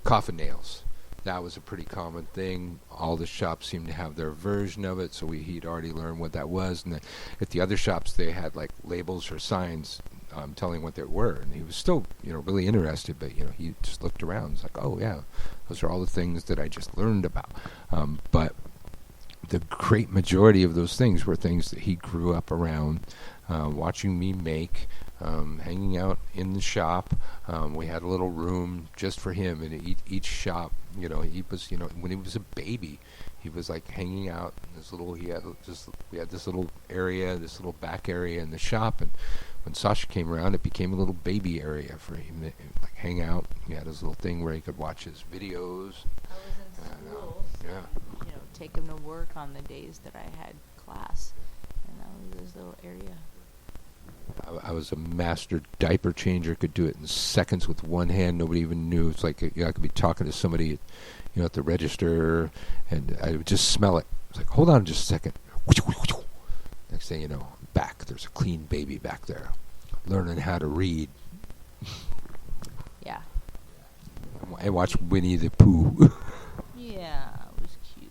coffin nails. That was a pretty common thing. All the shops seemed to have their version of it, so he'd already learned what that was. And at the other shops, they had labels or signs telling what they were, and he was still, really interested. But he just looked around. It's like, oh yeah, those are all the things that I just learned about. But the great majority of those things were things that he grew up around, watching me make, hanging out in the shop. We had a little room just for him, and each shop, he was, when he was a baby, he was hanging out in this little. We had this little area, this little back area in the shop, and when Sasha came around, it became a little baby area for him to hang out. He had his little thing where he could watch his videos. I was in school. Take him to work on the days that I had class, and that was his little area. I was a master diaper changer. Could do it in seconds with one hand. Nobody even knew. It's like I could be talking to somebody, at the register, and I would just smell it. It's like, hold on just a second. Next thing you know, back. There's a clean baby back there. learning how to read Yeah. and watch Winnie the Pooh. Yeah, it was cute.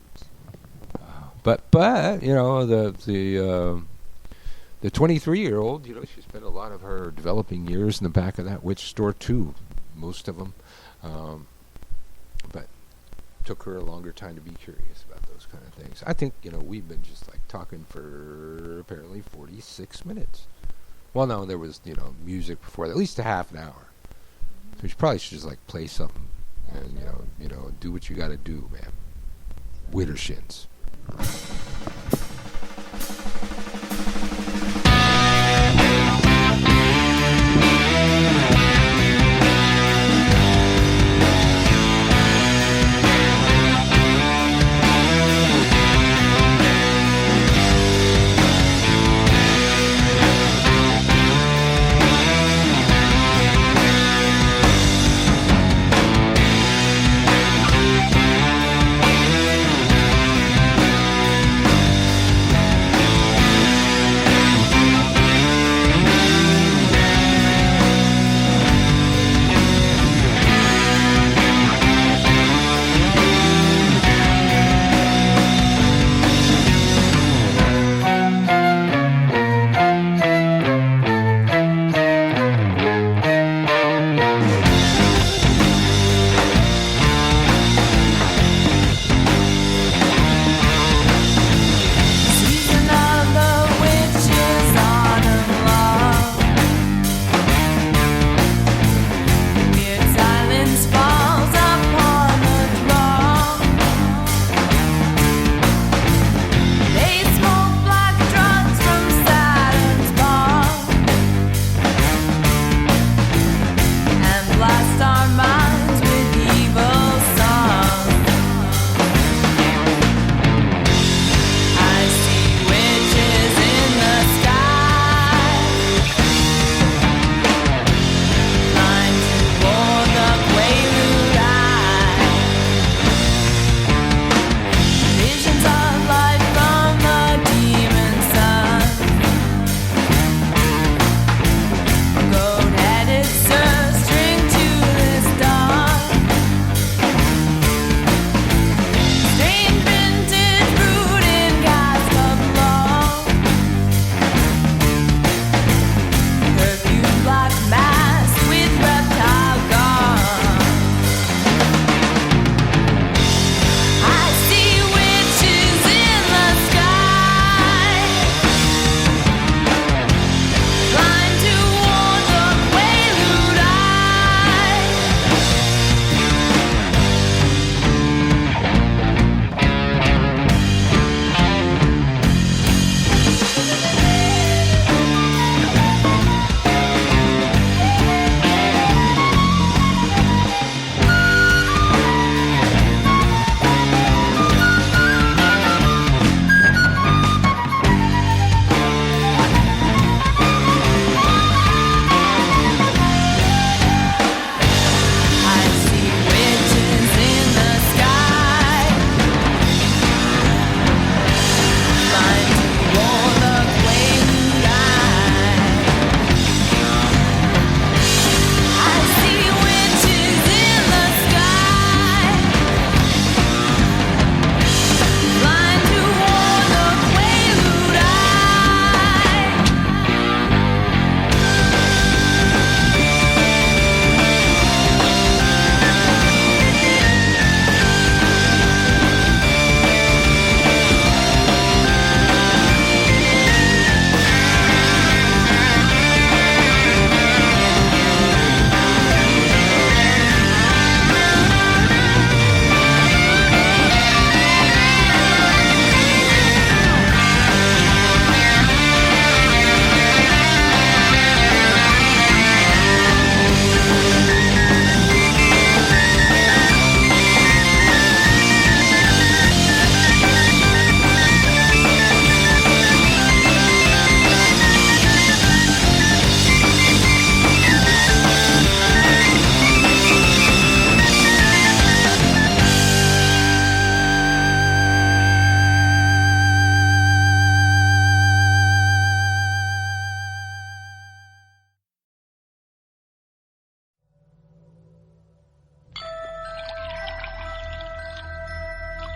But you know the 23-year-old, you know, she spent a lot of her developing years in the back of that witch store too, most of them. But took her a longer time to be curious about those kind of things. I think, you know, we've been just like talking for apparently 46 minutes. Well, no, there was, you know, music before that, at least a half an hour. So you probably should just like play something and you know, do what you got to do, man. Widdershins.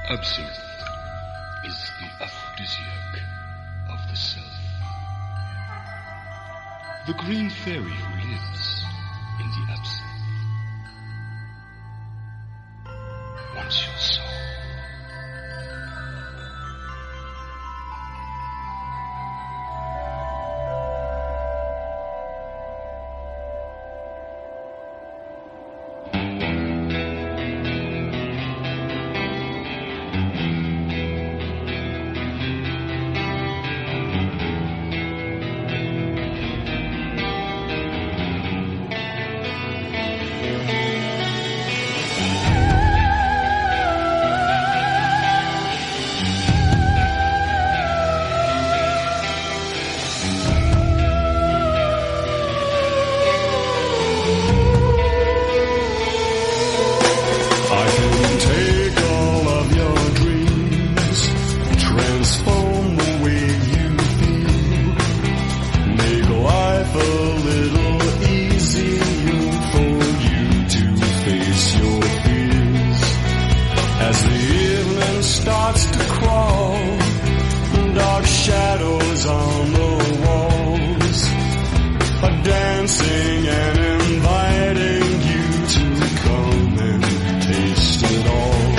Absinthe is the aphrodisiac of the self. The green fairy who lives in the absinthe wants your soul. I can take all of your dreams, transform the way you feel, make life a little easier for you to face your fears. As the evening starts to crawl, dark shadows on the walls are dancing and inviting you to come and taste it all.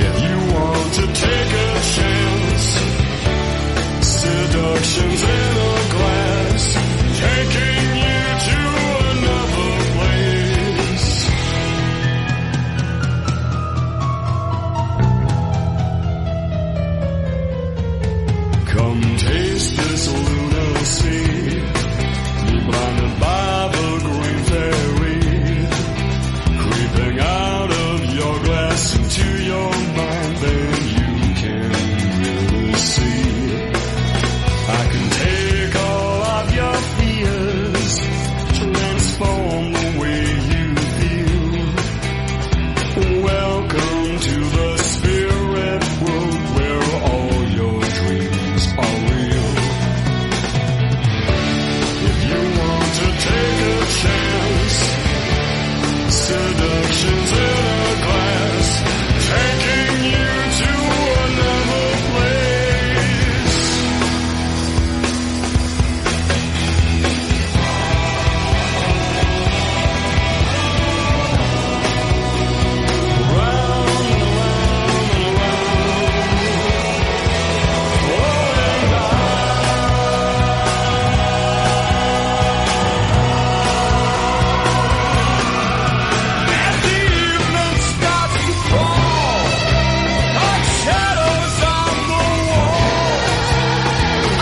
If you want to take a chance, seduction's in a glass, taking you to another place. Come taste this lunacy, be blinded by the green fairy, creeping out of your glass into your mind, then you can really see. I can take all of your fears, transform the way you feel. Welcome to the spirit world where all your dreams are real. If you want to take a chance, seduction's in a glass, taking you to another place. Round and round and round, floating as the evening starts to fall, dark shadows on the walls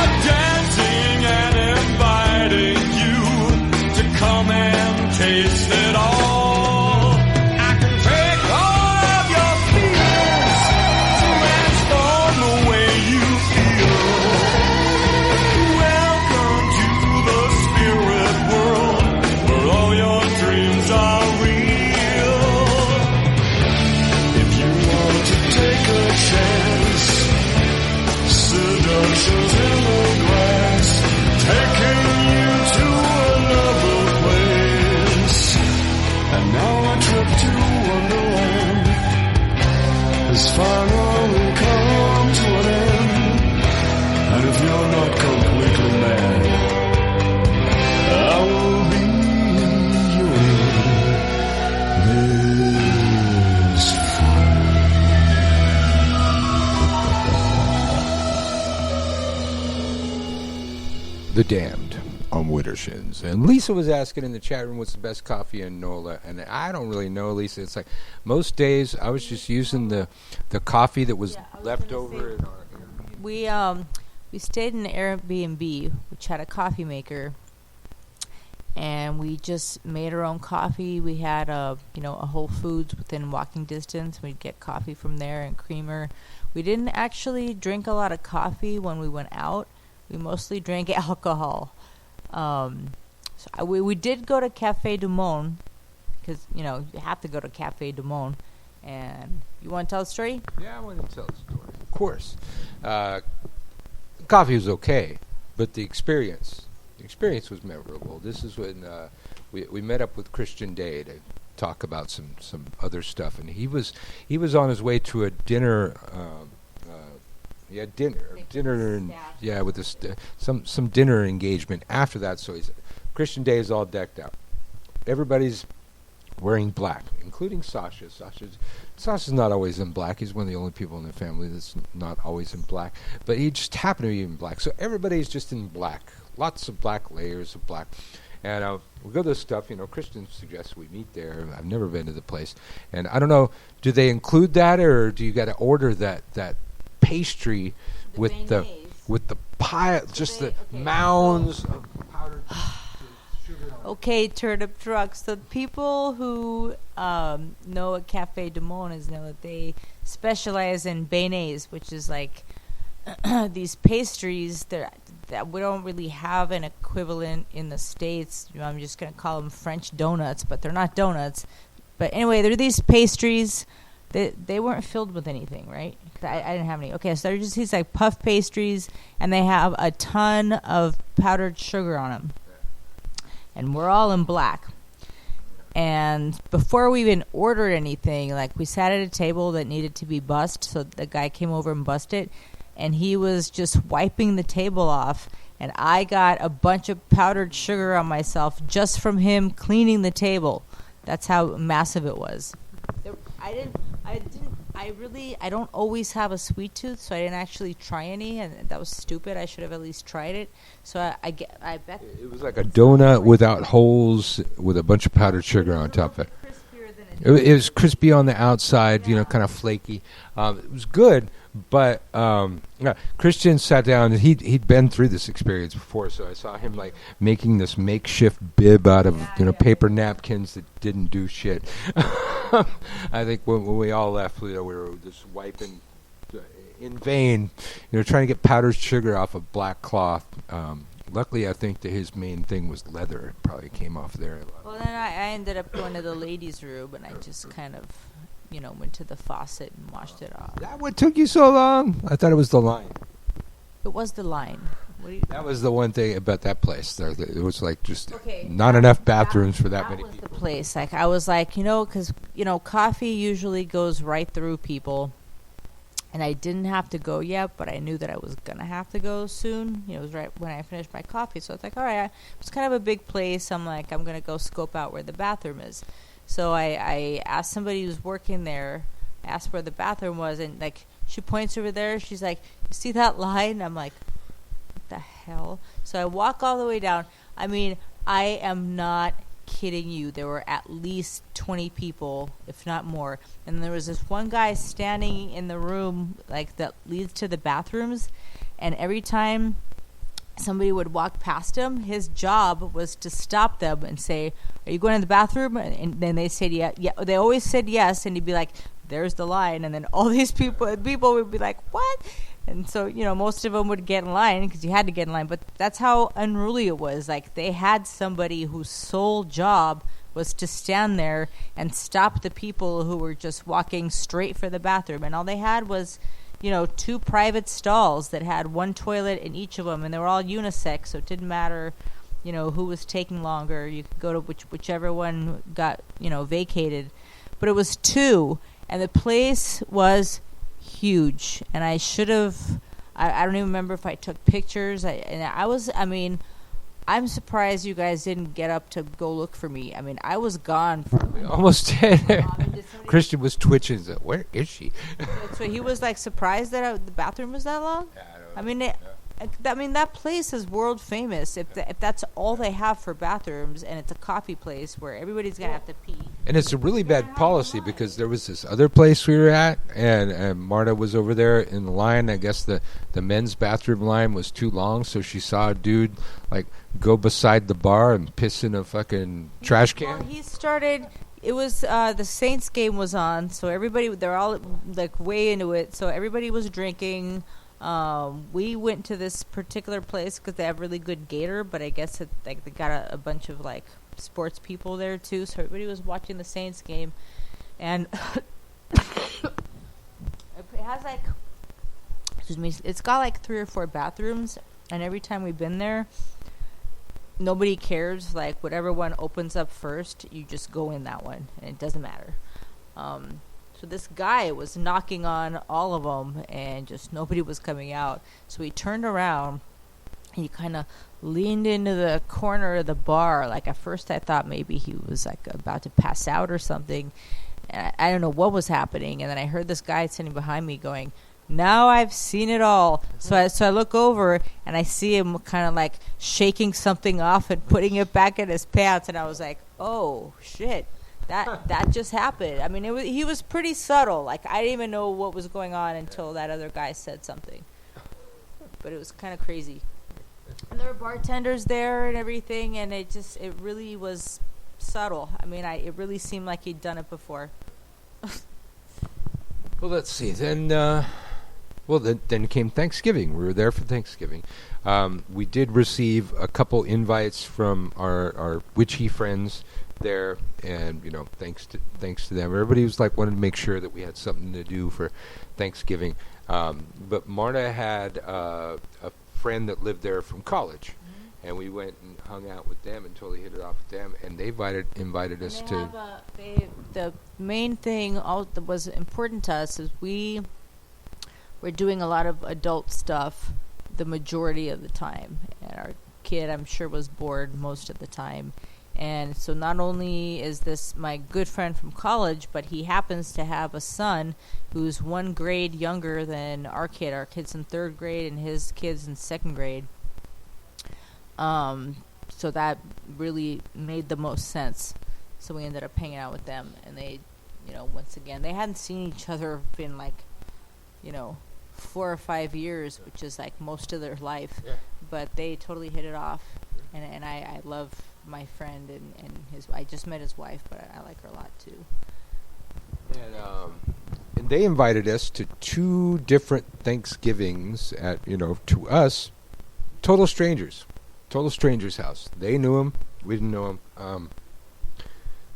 are dancing and inviting you to come and taste it all. I can take all of your fears, transform the way you feel. Welcome to the spirit world where all your dreams are real. If you want to take a chance, seduction's in the glass, taking you to another place. And now our trip to Wonderland has finally come to an end. And if you're not completely mad, I will be your best friend. The Damned on Widdershins. And Lisa was asking in the chat room what's the best coffee in NOLA. And I don't really know, Lisa. It's like most days I was just using the coffee that was Yeah, I was left gonna over say- in our We stayed in an Airbnb which had a coffee maker, and we just made our own coffee. We had a Whole Foods within walking distance. We'd get coffee from there and creamer. We didn't actually drink a lot of coffee when we went out. We mostly drank alcohol. We did go to Cafe Du Monde because you have to go to Cafe Du Monde. And you want to tell the story? Yeah, I want to tell the story. Of course. Coffee was okay, but the experience was memorable. This is when we met up with Christian Day to talk about some other stuff. And he was on his way to a dinner. He had dinner, and with this some dinner engagement after that. So Christian Day is all decked out. Everybody's wearing black, including Sasha. Sasha's not always in black. He's one of the only people in the family that's not always in black. But he just happened to be in black. So everybody's just in black. Lots of black, layers of black. And we go to this stuff. Christian suggests we meet there. I've never been to the place. And I don't know, do they include that, or do you got to order that pastry with the pile, just the mounds of powdered sugar? Okay, turnip trucks. So people who know what Cafe du Monde is know that they specialize in beignets, which is like these pastries that we don't really have an equivalent in the States. I'm just going to call them French donuts, but they're not donuts. But anyway, they're these pastries. They weren't filled with anything, right? I didn't have any. Okay, so they're just these like puff pastries, and they have a ton of powdered sugar on them. And we're all in black. And before we even ordered anything, like we sat at a table that needed to be bussed, so the guy came over and bussed it, and he was just wiping the table off, and I got a bunch of powdered sugar on myself just from him cleaning the table. That's how massive it was. I don't always have a sweet tooth, so I didn't actually try any, and that was stupid. I should have at least tried it. So I bet it was like a donut without holes with a bunch of powdered sugar on top of it. It was crispy on the outside, kind of flaky. It was good, but Christian sat down, and he'd been through this experience before, so I saw him like making this makeshift bib out of paper napkins that didn't do shit. I think when we all left, we were just wiping in vain, trying to get powdered sugar off of black cloth. Luckily, I think that his main thing was leather. It probably came off there. Well, then I ended up going to the ladies' room, and I just kind of, went to the faucet and washed it off. That what took you so long? I thought it was the line. It was the line. That was the one thing about that place. It was like just not enough bathrooms for that many people. That was the place. Like I was like, because coffee usually goes right through people. And I didn't have to go yet, but I knew that I was going to have to go soon. It was right when I finished my coffee. So it's like, all right, it's kind of a big place. I'm like, I'm going to go scope out where the bathroom is. So I asked somebody who's working there, asked where the bathroom was. And, like, she points over there. She's like, you see that line? I'm like, what the hell? So I walk all the way down. I mean, I am not kidding you. There were at least 20 people, if not more, and there was this one guy standing in the room like that leads to the bathrooms, and every time somebody would walk past him, his job was to stop them and say, are you going to the bathroom? And then they said yeah, they always said yes, and he'd be like, there's the line, and then all these people would be like, what? And so, most of them would get in line because you had to get in line. But that's how unruly it was. Like, they had somebody whose sole job was to stand there and stop the people who were just walking straight for the bathroom. And all they had was, 2 private stalls that had one toilet in each of them. And they were all unisex, so it didn't matter, who was taking longer. You could go to whichever one got, vacated. But it was 2, and the place was huge, and I should have. I don't even remember if I took pictures. I'm surprised you guys didn't get up to go look for me. I mean, I was gone. We almost did. Christian was twitching. Where is she? So he was like surprised that the bathroom was that long. Yeah, I mean, that place is world famous. If that's all they have for bathrooms, and it's a coffee place where everybody's gonna have to pee. And it's a really bad policy because there was this other place we were at, and Marta was over there in the line. I guess the men's bathroom line was too long, so she saw a dude like go beside the bar and piss in a fucking trash can. Well, he started. It was the Saints game was on, so they're all like way into it. So everybody was drinking. We went to this particular place because they have really good Gator, but I guess they got a bunch of like sports people there too, so everybody was watching the Saints game, and it has like, excuse me, it's got like 3 or 4 bathrooms, and every time we've been there, nobody cares. Like, whatever one opens up first, you just go in that one, and it doesn't matter. So this guy was knocking on all of them, and just nobody was coming out. So he turned around, and he kind of leaned into the corner of the bar. Like, at first I thought maybe he was, like, about to pass out or something. And I don't know what was happening. And then I heard this guy sitting behind me going, "Now I've seen it all." So I look over, and I see him kind of, like, shaking something off and putting it back in his pants. And I was like, oh, shit. That just happened. I mean, he was pretty subtle. Like, I didn't even know what was going on until that other guy said something. But it was kind of crazy. And there were bartenders there and everything, and it really was subtle. I mean, it really seemed like he'd done it before. Well, let's see. Then came Thanksgiving. We were there for Thanksgiving. We did receive a couple invites from our witchy friends there, and thanks to them. Everybody was like wanted to make sure that we had something to do for Thanksgiving. But Marna had a friend that lived there from college, and we went and hung out with them and totally hit it off with them. And they invited us to. The main thing that was important to us is we were doing a lot of adult stuff the majority of the time, and our kid, I'm sure, was bored most of the time. And so not only is this my good friend from college, but he happens to have a son who's 1 grade younger than our kid. Our kid's in 3rd grade, and his kid's in 2nd grade. So that really made the most sense. So we ended up hanging out with them, and they, once again, they hadn't seen each other in 4 or 5 years, which is like most of their life. Yeah. But they totally hit it off, and I love my friend and I just met his wife, but I like her a lot too. And they invited us to 2 different Thanksgivings at, to us, total strangers house. They knew him, we didn't know him.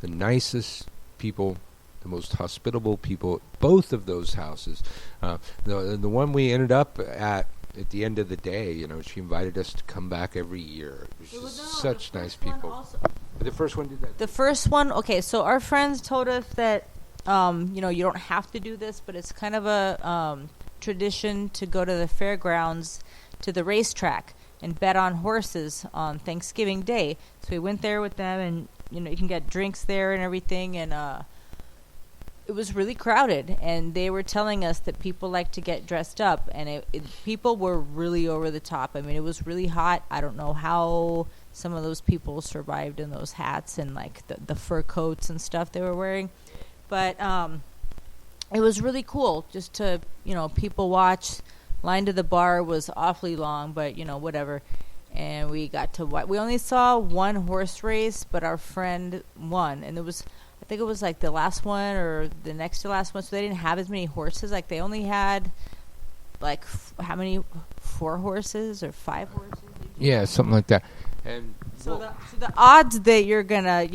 The nicest people, the most hospitable people, both of those houses. The one we ended up at the end of the day, she invited us to come back every year. It was just such nice people. The first one did that. The first one, okay, so our friends told us that, you don't have to do this, but it's kind of a tradition to go to the fairgrounds, to the racetrack, and bet on horses on Thanksgiving Day. So we went there with them, and, you can get drinks there and everything, and it was really crowded, and they were telling us that people like to get dressed up, and people were really over the top. I mean, it was really hot. I don't know how some of those people survived in those hats and like the fur coats and stuff they were wearing, but it was really cool just to people watch. Line to the bar was awfully long, but whatever. And we got to we only saw 1 horse race, but our friend won, and I think it was like the last one or the next to last one, so they didn't have as many horses. Like, they only had like how many? 4 horses or 5 horses? Yeah, something like that. And so the odds that you're gonna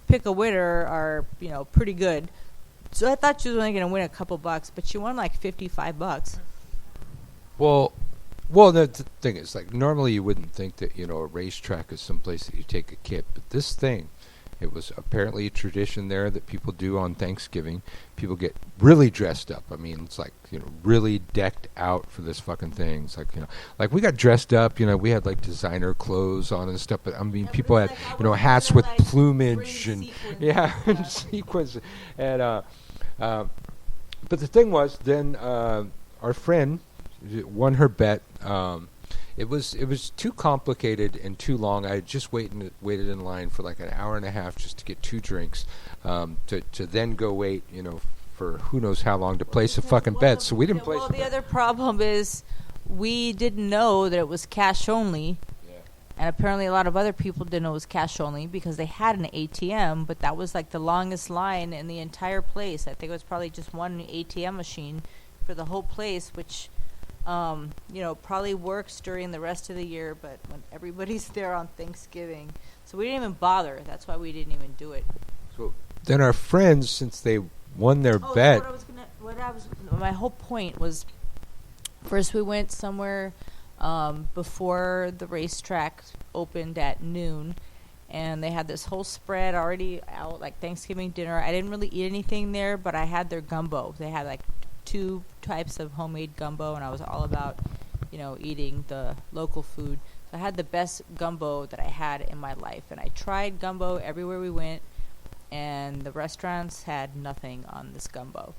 pick a winner are pretty good. So I thought she was only gonna win a couple bucks, but she won like $55. Well, the thing is, like, normally you wouldn't think that a racetrack is someplace that you take a kid, but this thing. It was apparently a tradition there that people do on Thanksgiving. People get really dressed up. I mean, it's like, really decked out for this fucking thing. It's like, like we got dressed up, we had like designer clothes on and stuff, but I mean, people had, hats with like plumage and and sequins. And, but the thing was, then, our friend won her bet. It was too complicated and too long. I had just waited in line for like an hour and a half just to get 2 drinks, to then go wait, for who knows how long to place a fucking bet. So we didn't place. Well, the other problem is we didn't know that it was cash only, and apparently a lot of other people didn't know it was cash only because they had an ATM, but that was like the longest line in the entire place. I think it was probably just 1 ATM machine for the whole place, which. Probably works during the rest of the year, but when everybody's there on Thanksgiving. So we didn't even bother. That's why we didn't even do it. So then our friends, since they won their bet. My whole point was, first we went somewhere before the racetrack opened at noon, and they had this whole spread already out, like Thanksgiving dinner. I didn't really eat anything there, but I had their gumbo. They had like 2 types of homemade gumbo, and I was all about, eating the local food. So I had the best gumbo that I had in my life, and I tried gumbo everywhere we went, and the restaurants had nothing on this gumbo.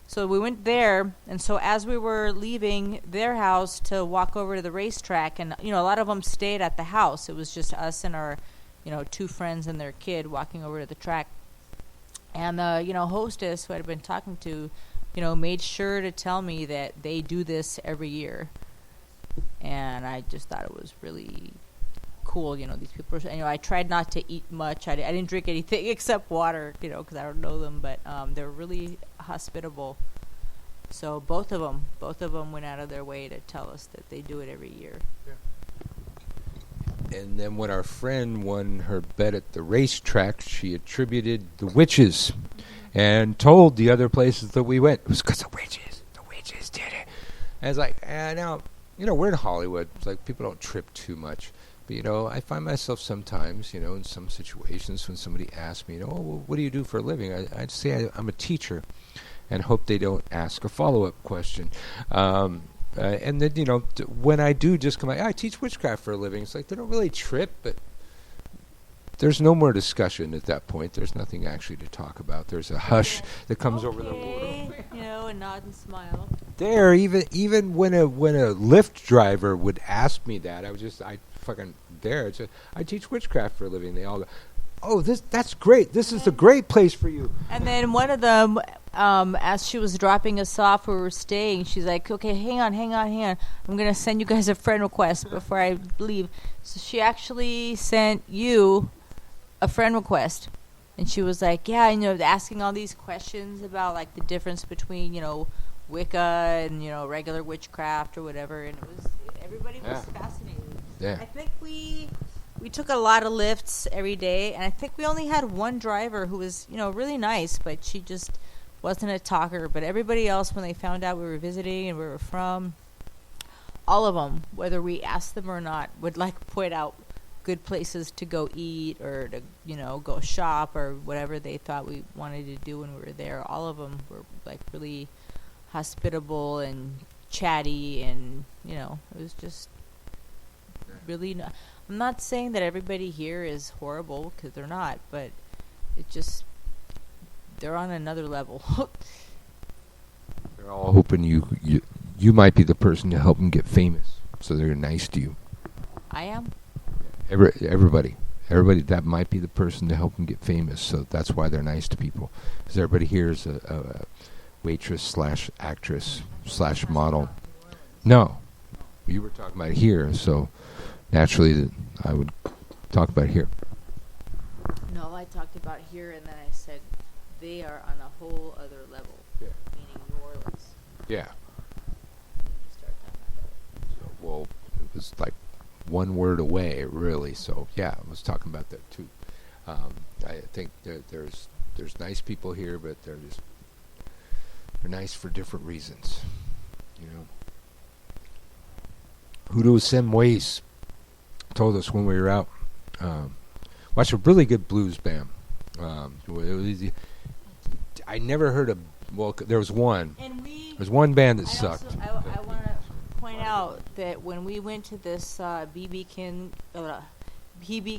So we went there, and so as we were leaving their house to walk over to the racetrack, and a lot of them stayed at the house. It was just us and our 2 friends and their kid walking over to the track. And the hostess who I had been talking to, made sure to tell me that they do this every year. And I just thought it was really cool. These people I tried not to eat much. I didn't drink anything except water, because I don't know them, but they're really hospitable. So both of them went out of their way to tell us that they do it every year. And then when our friend won her bet at the racetrack, she attributed the witches and told the other places that we went, it was because the witches did it. And it's like, now, we're in Hollywood. It's like people don't trip too much. But, I find myself sometimes, in some situations when somebody asks me, well, what do you do for a living? I'd say I'm a teacher and hope they don't ask a follow-up question. And then, when I do just come out, I teach witchcraft for a living. It's like they don't really trip, but there's no more discussion at that point. There's nothing actually to talk about. There's a hush that comes over the world. A nod and smile. There, even when a Lyft driver would ask me that, I fucking there. I teach witchcraft for a living. They all go, oh, that's great. This is a great place for you. And then one of them, as she was dropping us off where we were staying, she's like, okay, hang on. I'm going to send you guys a friend request before I leave. So she actually sent you a friend request. And she was like, yeah, asking all these questions about, like, the difference between, Wicca and, regular witchcraft or whatever. And everybody was fascinated. Yeah. I think we took a lot of lifts every day, and I think we only had one driver who was, really nice, but she just wasn't a talker. But everybody else, when they found out we were visiting and where we were from, all of them, whether we asked them or not, would, like, point out good places to go eat or to, go shop or whatever they thought we wanted to do when we were there. All of them were, like, really hospitable and chatty, and, it was just really not. I'm not saying that everybody here is horrible, because they're not, but they're on another level. They're all hoping you might be the person to help them get famous, so they're nice to you. I am. Everybody, that might be the person to help them get famous, so that's why they're nice to people. Because everybody here is a waitress / actress / model. No, you were talking about here, so naturally I would talk about here. No, I talked about here, and then I said they are on a whole other level, meaning New Orleans. Yeah. Start talking about So, well, it was like one word away, really. So yeah, I was talking about that too. I think that there's nice people here, but they're nice for different reasons. Hoodoo Semways told us when we were out. Watched a really good blues band. I never heard of. Well, there was one. And There's one band that sucked. I want to point out that when we went to this BB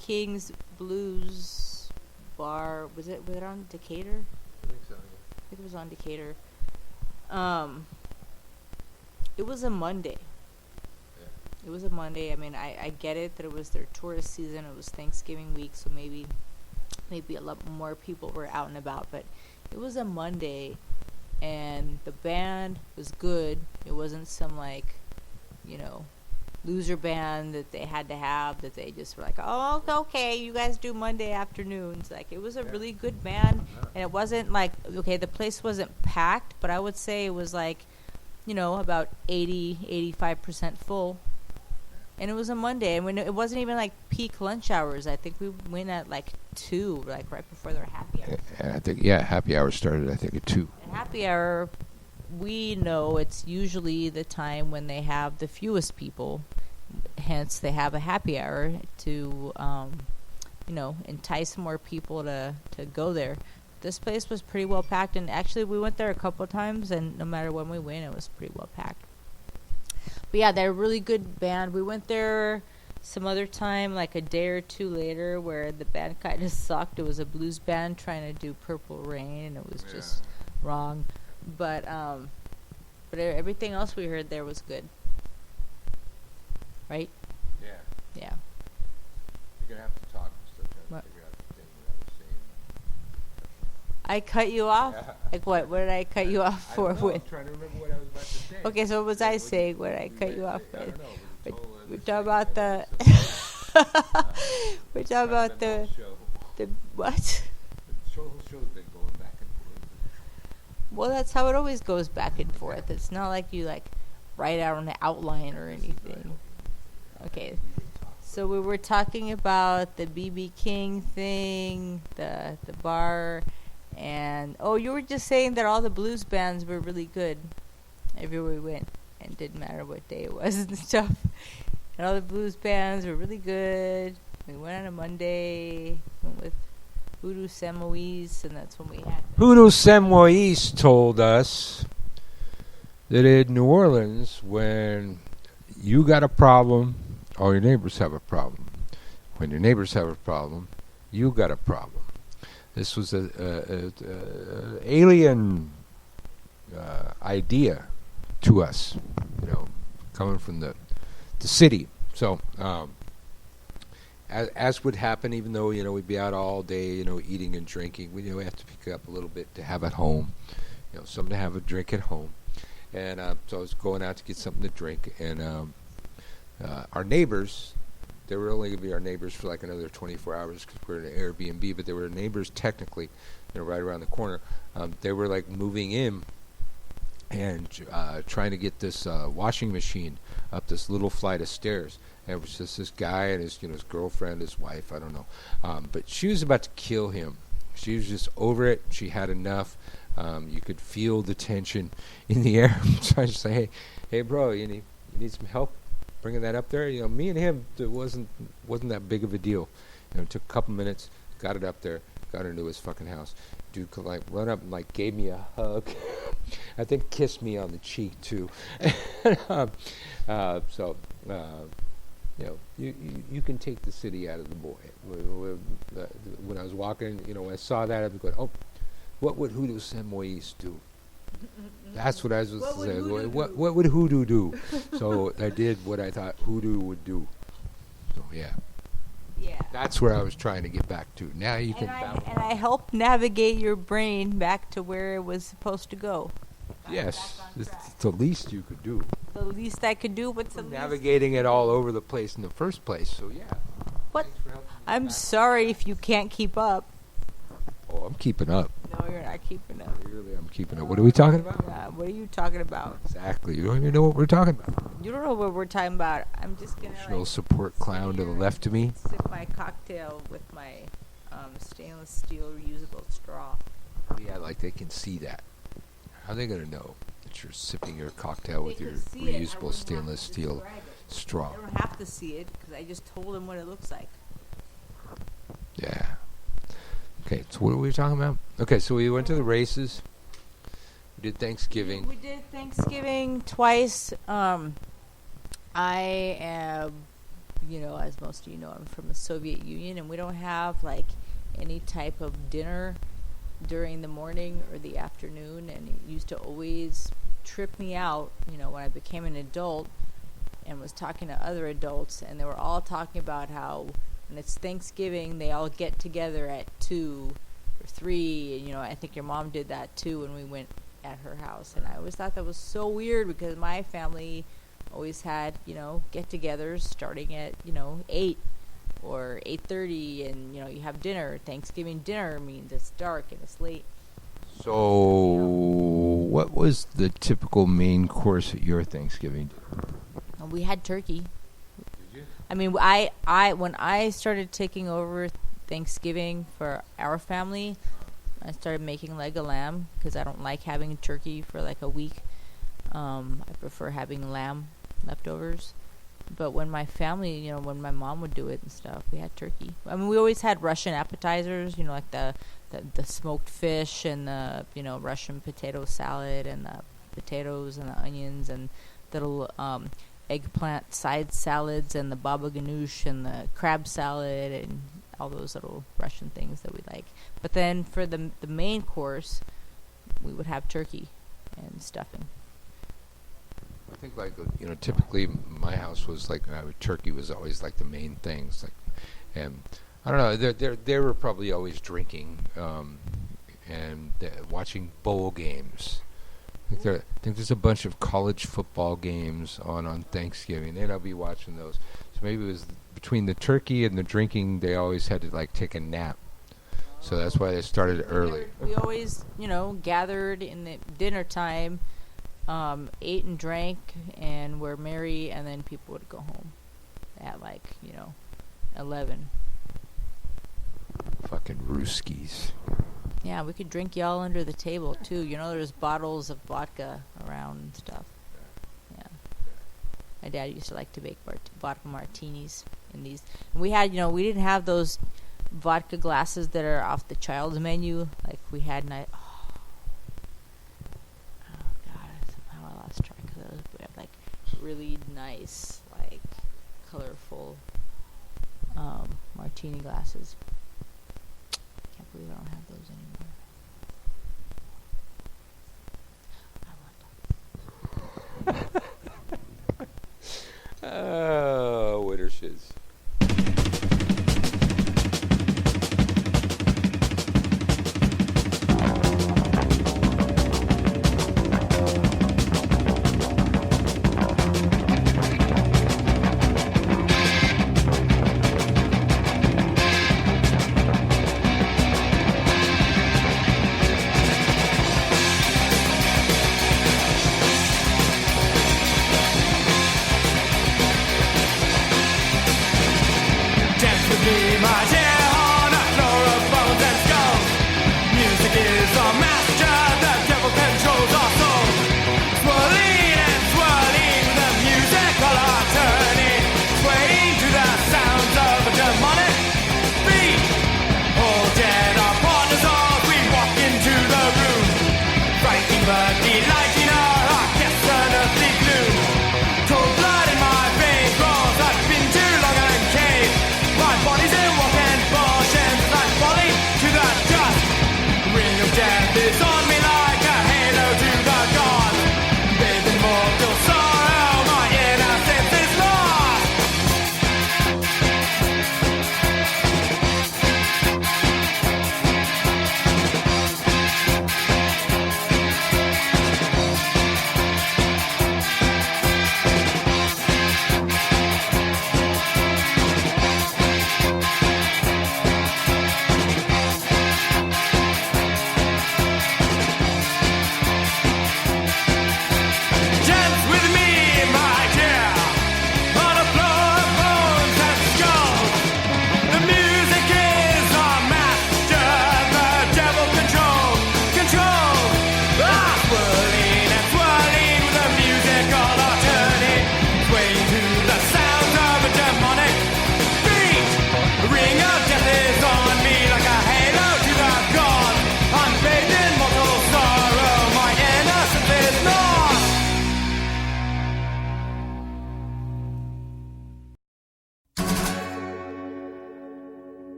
King's Blues bar, was it on Decatur? I think so. I think it was on Decatur. It was a Monday. It was a Monday. I mean, I get it that it was their tourist season. It was Thanksgiving week, so maybe a lot more people were out and about. But it was a Monday, and the band was good. It wasn't some, like, loser band that they had to have, that they just were like, oh, okay, you guys do Monday afternoons. Like, it was a really good band, and it wasn't like, okay, the place wasn't packed, but I would say it was like, about 80-85% full. And it was a Monday, and when it wasn't even like peak lunch hours. I think we went at like 2, like right before their happy hour. And I think happy hour started I think at 2. And happy hour, we know it's usually the time when they have the fewest people, hence they have a happy hour to entice more people to go there. This place was pretty well packed, and actually we went there a couple of times, and no matter when we went, it was pretty well packed. But yeah, they're a really good band. We went there some other time, like a day or two later, where the band kind of sucked. It was a blues band trying to do Purple Rain, and it was just wrong. But everything else we heard there was good. Right? Yeah. Yeah. You're going to have to talk and stuff, trying What? to figure out the thing that I was saying. I cut you off? Yeah. Like what? What did I cut you off for? I don't know, I'm With? trying to remember what I was about to say. Okay, so what was I What saying? What did I cut you off I with? don't know. We're We're talking about the. We're talking about the what? The whole show's been going back and forth. Well, that's how it always goes back and forth. It's not like you write out on the outline or anything. Okay, so we were talking about the BB King thing, the bar, and you were just saying that all the blues bands were really good everywhere we went, and it didn't matter what day it was and stuff. And all the blues bands were really good. We went on a Monday, went with Voodoo Samoise, and that's when we had Voodoo Samoise told us that in New Orleans, when you got a problem, all your neighbors have a problem. When your neighbors have a problem, you got a problem. This was a alien idea to us, coming from the city. So, as would happen, even though we'd be out all day, eating and drinking, we have to pick up a little bit to have at home, something to have a drink at home. And so I was going out to get something to drink, and our neighbors, they were only going to be our neighbors for like another 24 hours because we're in an Airbnb, but they were neighbors technically, right around the corner. They were like moving in and trying to get this washing machine up this little flight of stairs. And it was just this guy and his girlfriend, his wife, I don't know. But she was about to kill him. She was just over it. She had enough. You could feel the tension in the air. So I just say, hey, bro, you need some help bringing that up there? Me and him, it wasn't that big of a deal. It took a couple minutes, got it up there, got into his fucking house. Dude could run up and gave me a hug. I think kissed me on the cheek too. You can take the city out of the boy. When I was walking, when I saw that, I was going, oh, what would Hoodoo Samoise do? That's what I was saying. What would Hoodoo do? So I did what I thought Hoodoo would do. So yeah. Yeah. That's where I was trying to get back to. Now you can bounce. And I helped navigate your brain back to where it was supposed to go. Yes, it's the least you could do. The least I could do. What's the least? Navigating it all over the place in the first place. So yeah. What? Thanks for helping me I'm back. sorry if you can't keep up. Oh, I'm keeping up. No, you're not keeping up. Really, I'm keeping up. What are we talking about? What are you talking about? Exactly. You don't even know what we're talking about. You don't know what we're talking about. I'm just gonna Emotional support clown to the left of me. sip my cocktail with my stainless steel reusable straw. Yeah, they can see that. How are they going to know that you're sipping your cocktail with They your could see it. I reusable wouldn't stainless have to steel describe it. straw? They don't have to see it because I just told them what it looks like. Yeah. Okay, so what are we talking about? Okay, so we went to the races. We did Thanksgiving. We did Thanksgiving twice. I am, as most of you know, I'm from the Soviet Union, and we don't have any type of dinner during the morning or the afternoon, and it used to always trip me out, when I became an adult and was talking to other adults, and they were all talking about how when it's Thanksgiving, they all get together at 2 or 3, and, I think your mom did that too when we went at her house, and I always thought that was so weird because my family always had, get-togethers starting at, 8 or 8:30, and, you have dinner. Thanksgiving dinner means it's dark and it's late. So, what was the typical main course at your Thanksgiving? And we had turkey. Did you? I mean, I when I started taking over Thanksgiving for our family, I started making leg of lamb because I don't like having turkey for a week. I prefer having lamb leftovers. But when my family, when my mom would do it and stuff, we had turkey. I mean, we always had Russian appetizers, like the smoked fish and the, Russian potato salad and the potatoes and the onions and the little eggplant side salads and the baba ganoush and the crab salad and all those little Russian things that we like. But then for the main course, we would have turkey and stuffing. I think typically my house was like turkey was always like the main thing. It's like, and I don't know, they were probably always drinking and watching bowl games. I think there's a bunch of college football games on Thanksgiving. They'd all be watching those. So maybe it was between the turkey and the drinking, they always had to take a nap. So that's why they started early. We always, gathered in the dinner time, ate and drank, and were merry, and then people would go home at 11. Fucking Ruskies. Yeah, we could drink y'all under the table too. There's bottles of vodka around and stuff. Yeah. My dad used to like to make vodka martinis in these. And we had, we didn't have those vodka glasses that are off the child's menu like we had. Oh God! Somehow I lost track of those. We have really nice, colorful martini glasses. Can't believe I don't have those anymore. Oh, winter shiz.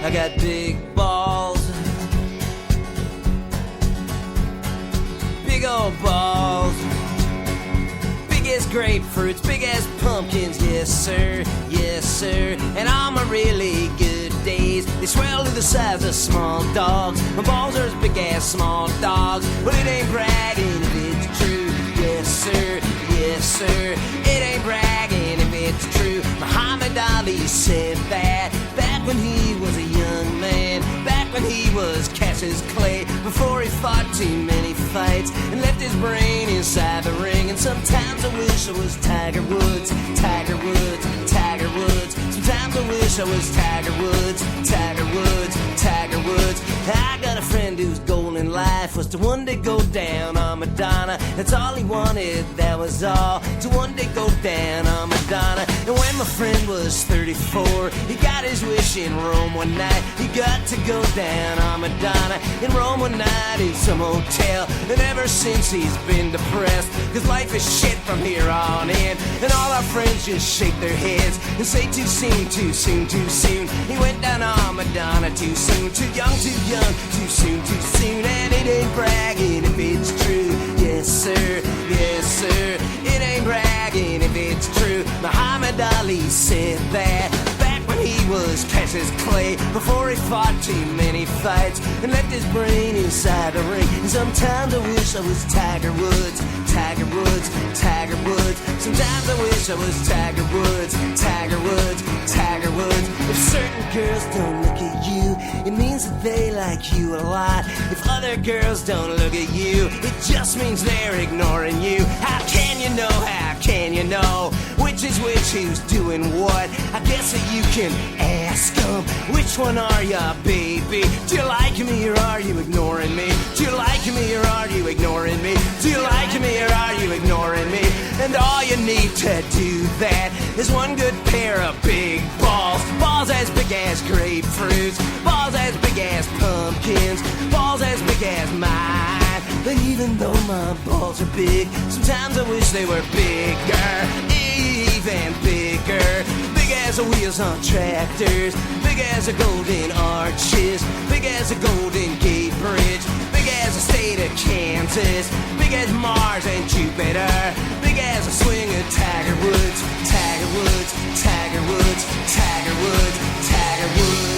I got big balls, big old balls, big as grapefruits, big as pumpkins, yes sir, and on my really good days, they swell to the size of small dogs. My balls are as big as small dogs, but it ain't bragging if it's true, yes sir, it ain't bragging if it's true. Muhammad Muhammad Ali said that back when he was a young man, back when he was Cassius Clay, before he fought too many fights and left his brain inside the ring. And sometimes I wish I was Tiger Woods, Tiger Woods, Tiger Woods. Sometimes I wish I was Tiger Woods, Tiger Woods, Tiger Woods. I got a friend whose goal in life was to one day go down on Madonna. That's all he wanted, that was all, to one day go down on Madonna. And when my friend was 34, he got his wish in Rome one night. He got to go down on Madonna in Rome one night in some hotel. And ever since he's been depressed, cause life is shit from here on in. And all our friends just shake their heads and say too soon, too soon, too soon. He went down on Madonna too soon, too young, too soon, too soon. And it ain't bragging if it's true. Yes sir, yes sir. It ain't bragging if it's true. Muhammad Ali said that back when he was Cassius Clay, before he fought too many fights and left his brain inside the ring. And sometimes I wish I was Tiger Woods, Tiger Woods, Tiger Woods. Sometimes I wish I was Tiger Woods, Tiger Woods, Tiger Woods. If certain girls don't look at you, it means that they like you a lot. If other girls don't look at you, it just means they're ignoring you. How can you know, how can you know which is which, who's doing what? I guess that you can ask them, which one are ya, baby? Do you like me or are you ignoring me? Do you like me or are you ignoring me? Do you like me or are you ignoring me? And all you need to do that is one good pair of big balls. Balls as big as grapefruits, balls as big as pumpkins, balls as big as mine. But even though my balls are big, sometimes I wish they were bigger, even bigger. Big as the wheels on tractors, big as the golden arches, big as the Golden Gate Bridge, big as the state of Kansas, big as Mars and Jupiter, big as a swing of Tiger Woods, Tiger Woods, Tiger Woods, Tiger Woods, Tiger Woods.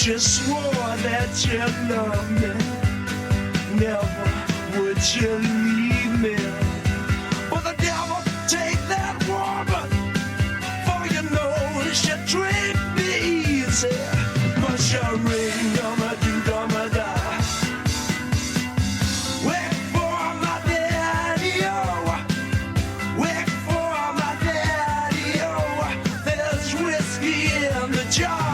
You swore that you loved me, never would you leave me. But the devil take that woman, for you know she treat me easy. But she ring, dum-a-do-dum-a-da. Wait for my daddy-o, wait for my daddy-o. There's whiskey in the jar.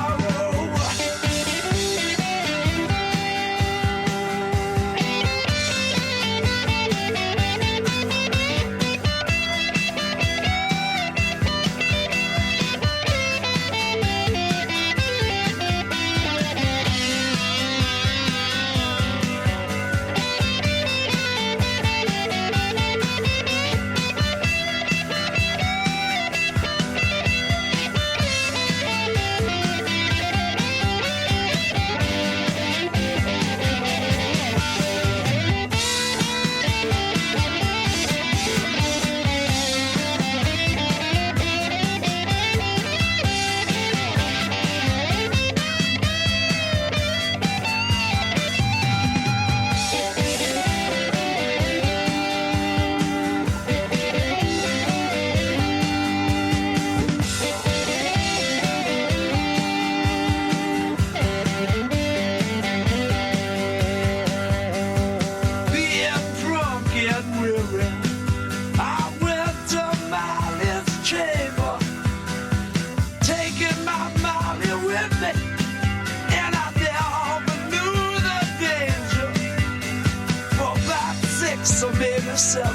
or maybe 7.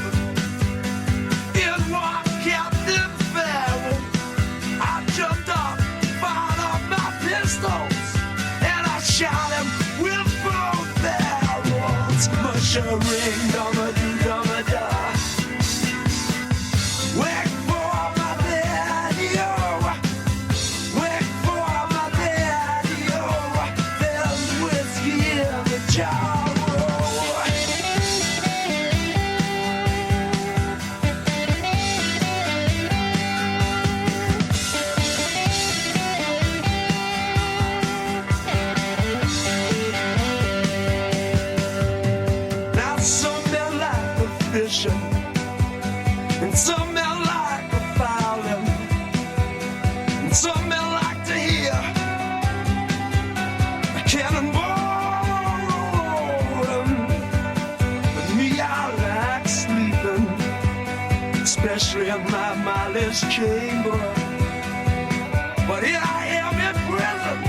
In one Captain Farrell, I jumped up, fired up my pistols, and I shot him with both barrels. Mushering, dum-a-doo-dum-a-da. Wait for my daddy-o. Wait for my daddy-o. There's whiskey in the jar. Now some men like the fishing, and some men like the fowling, and some men like to hear a cannonball rolling. But me, I like sleeping, especially in my mindless chamber. But here I am in prison.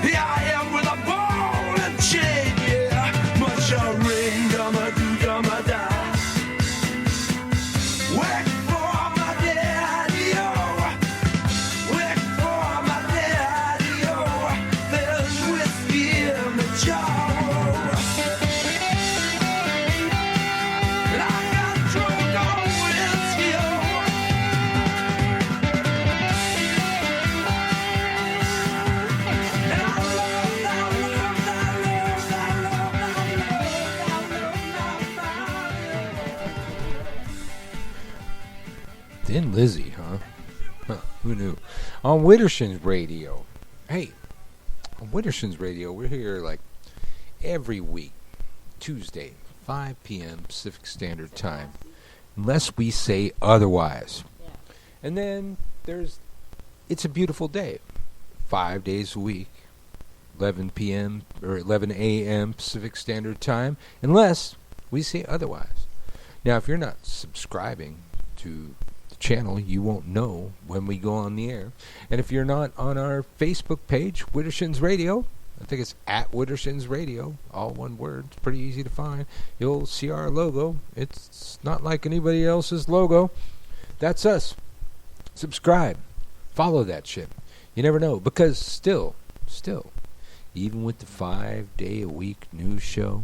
Here I am with a ball and chain, yeah. Much a ring, dum-a-doo-dum-a-da. Wait for my daddy-o. Wait for my daddy-o. There's whiskey in the jar. And I got drunk on whiskey-o. And I Thin Lizzy, huh? Who knew? On Widdershins Radio. Hey, on Widdershins Radio, we're here like every week, Tuesday, 5 p.m. Pacific Standard Time, unless we say otherwise. And then there's It's a Beautiful Day, 5 days a week, 11 p.m. or 11 a.m. Pacific Standard Time, unless we say otherwise. Now, if you're not subscribing to the channel, you won't know when we go on the air. And if you're not on our Facebook page, Widdershins Radio, I think it's at Widdershins Radio, all one word. It's pretty easy to find. You'll see our logo. It's not like anybody else's logo. That's us. Subscribe. Follow that shit. You never know, because still, even with the 5-day-a-week news show,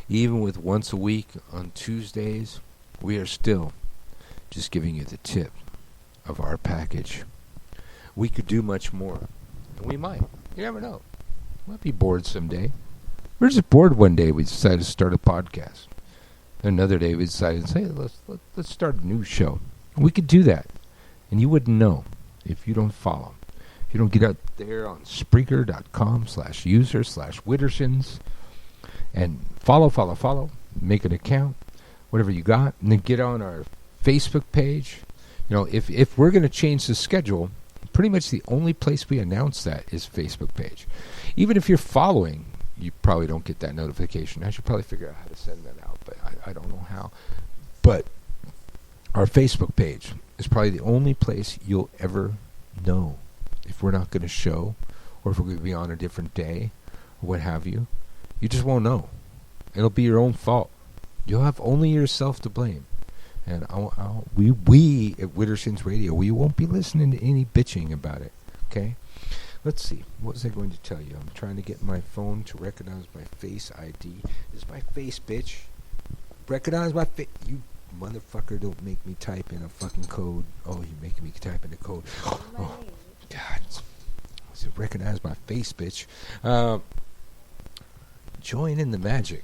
even with once a week on Tuesdays, we are still just giving you the tip of our package. We could do much more, and we might. You never know. We might be bored someday. We're just bored one day. We decided to start a podcast. Another day we decided to say, let's start a news show. We could do that, and you wouldn't know if you don't follow. If you don't get out there on Spreaker.com/user/Widdershins and follow, make an account, whatever you got, and then get on our Facebook page. You know, if we're going to change the schedule, pretty much the only place we announce that is Facebook page. Even if you're following, you probably don't get that notification. I should probably figure out how to send that out, but I don't know how. But our Facebook page is probably the only place you'll ever know if we're not going to show, or if we're going to be on a different day, or what have you. You just won't know. It'll be your own fault. You'll have only yourself to blame. And we at Widdershins Radio, we won't be listening to any bitching about it. Okay? Let's see. What was I going to tell you? I'm trying to get my phone to recognize my face ID. This is my face, bitch. Recognize my face. You motherfucker, don't make me type in a fucking code. Oh, you're making me type in a code. Oh, God. So recognize my face, bitch. Join in the magic.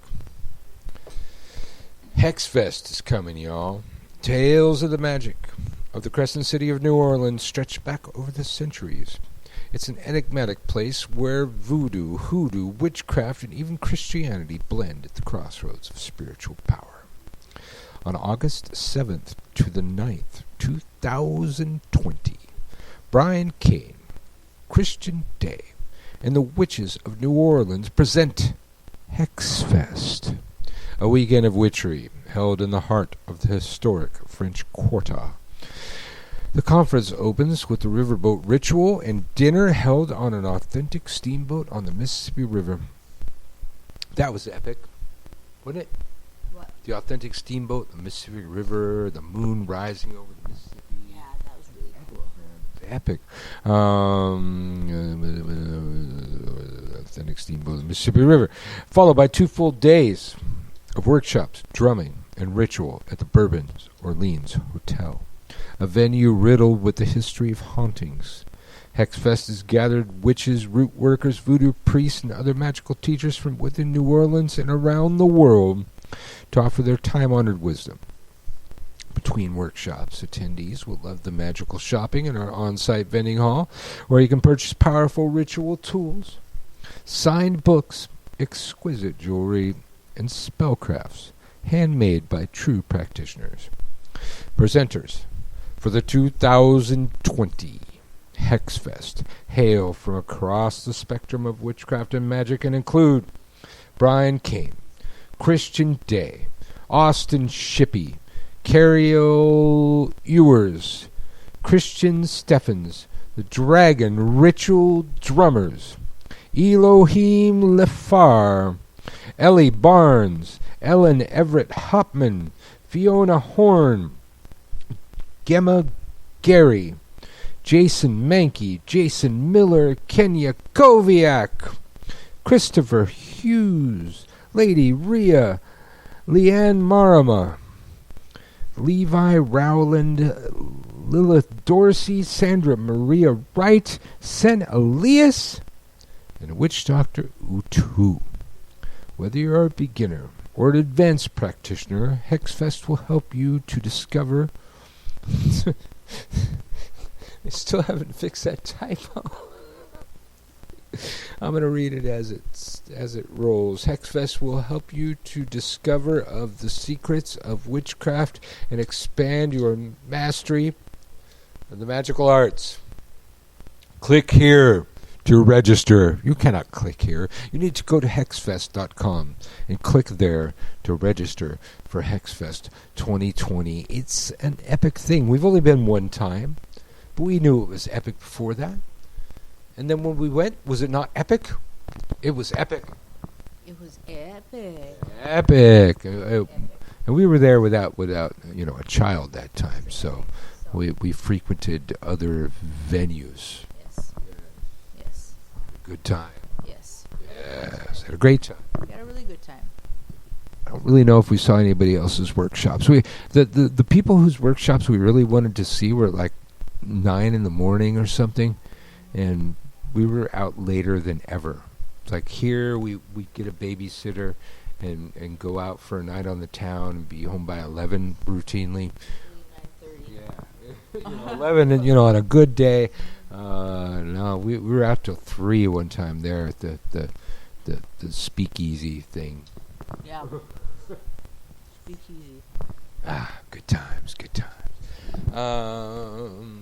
Hexfest is coming, y'all. Tales of the magic of the Crescent City of New Orleans stretch back over the centuries. It's an enigmatic place where voodoo, hoodoo, witchcraft, and even Christianity blend at the crossroads of spiritual power. On August 7th to the 9th, 2020, Brian Kane, Christian Day, and the Witches of New Orleans present Hexfest, a weekend of witchery held in the heart of the historic French Quarter. The conference opens with the riverboat ritual and dinner held on an authentic steamboat on the Mississippi River. That was epic, wasn't it? What? The authentic steamboat, the Mississippi River, the moon rising over the Mississippi. Yeah, that was really cool. Epic. Authentic steamboat, the Mississippi River. Followed by 2 full days of workshops, drumming, and ritual at the Bourbon Orleans Hotel, a venue riddled with the history of hauntings. Hexfest has gathered witches, root workers, voodoo priests, and other magical teachers from within New Orleans and around the world to offer their time-honored wisdom. Between workshops, attendees will love the magical shopping in our on-site vending hall, where you can purchase powerful ritual tools, signed books, exquisite jewelry, and spellcrafts, handmade by true practitioners. Presenters for the 2020 Hexfest hail from across the spectrum of witchcraft and magic and include Brian Kane, Christian Day, Austin Shippey, Cariel Ewers, Christian Steffens, the Dragon Ritual Drummers, Elohim Lefar, Ellie Barnes, Ellen Everett Hopman, Fiona Horn, Gemma Gary, Jason Mankey, Jason Miller, Kenya Koviak, Christopher Hughes, Lady Rhea, Leanne Marama, Levi Rowland, Lilith Dorsey, Sandra Maria Wright, Sen Elias, and Witch Doctor Utu. Whether you're a beginner or an advanced practitioner, Hexfest will help you to discover... I still haven't fixed that typo. I'm going to read it as it rolls. Hexfest will help you to discover of the secrets of witchcraft and expand your mastery of the magical arts. Click here to register. You cannot click here. You need to go to hexfest.com and click there to register for Hexfest 2020. It's an epic thing. We've only been one time, but we knew it was epic before that. And then when we went, was it not epic? It was epic. It was epic. Epic. And we were there without a child that time, so we frequented other venues. Yes. Yes. Good time. Yes. Yes, had a great time. We had a really good time. I don't really know if we saw anybody else's workshops. The people whose workshops we really wanted to see were like 9 a.m. or something, and we were out later than ever. It's like here we get a babysitter and go out for a night on the town and be home by 11 routinely. 9:30. Yeah, 11 and on a good day. No, we were out till 3 one time there at the speakeasy thing. Yeah. Speakeasy. Good times.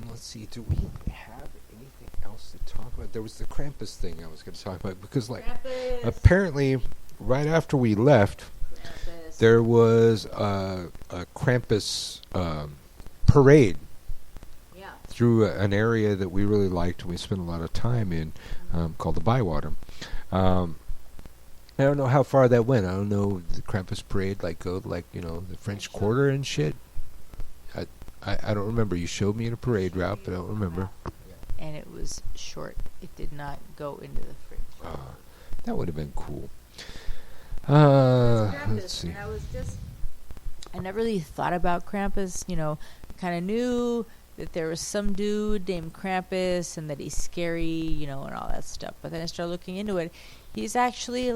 Let's see. Do we have anything else to talk about? There was the Krampus thing I was going to talk about because, Krampus. apparently, right after we left, Krampus. there was a Krampus parade Yeah. through an area that we really liked and we spent a lot of time in, called the Bywater. I don't know how far that went. I don't know the Krampus parade go the French Quarter and shit. I don't remember. You showed me in a parade route, but I don't remember. And it was short. It did not go into the fridge. That would have been cool. Krampus, Let's see. and I never really thought about Krampus. Kind of knew that there was some dude named Krampus and that he's scary, and all that stuff. But then I started looking into it. He's actually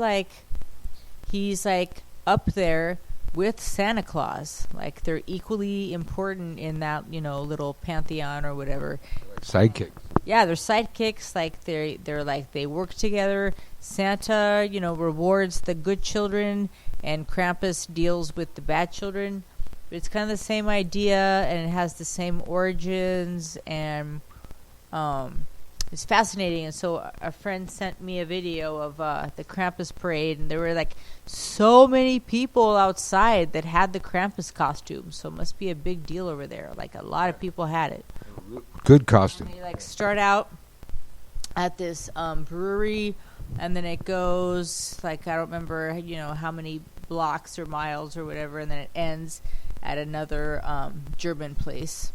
he's up there with Santa Claus. They're equally important in that, little pantheon or whatever. Sidekick. Yeah, they're sidekicks. They work together. Santa, rewards the good children, and Krampus deals with the bad children. But it's kind of the same idea, and it has the same origins, and it's fascinating. And so a friend sent me a video of the Krampus parade, and there were so many people outside that had the Krampus costume. So it must be a big deal over there. A lot of people had it. Good costume. And they start out at this brewery, and then it goes I don't remember how many blocks or miles or whatever, and then it ends at another German place.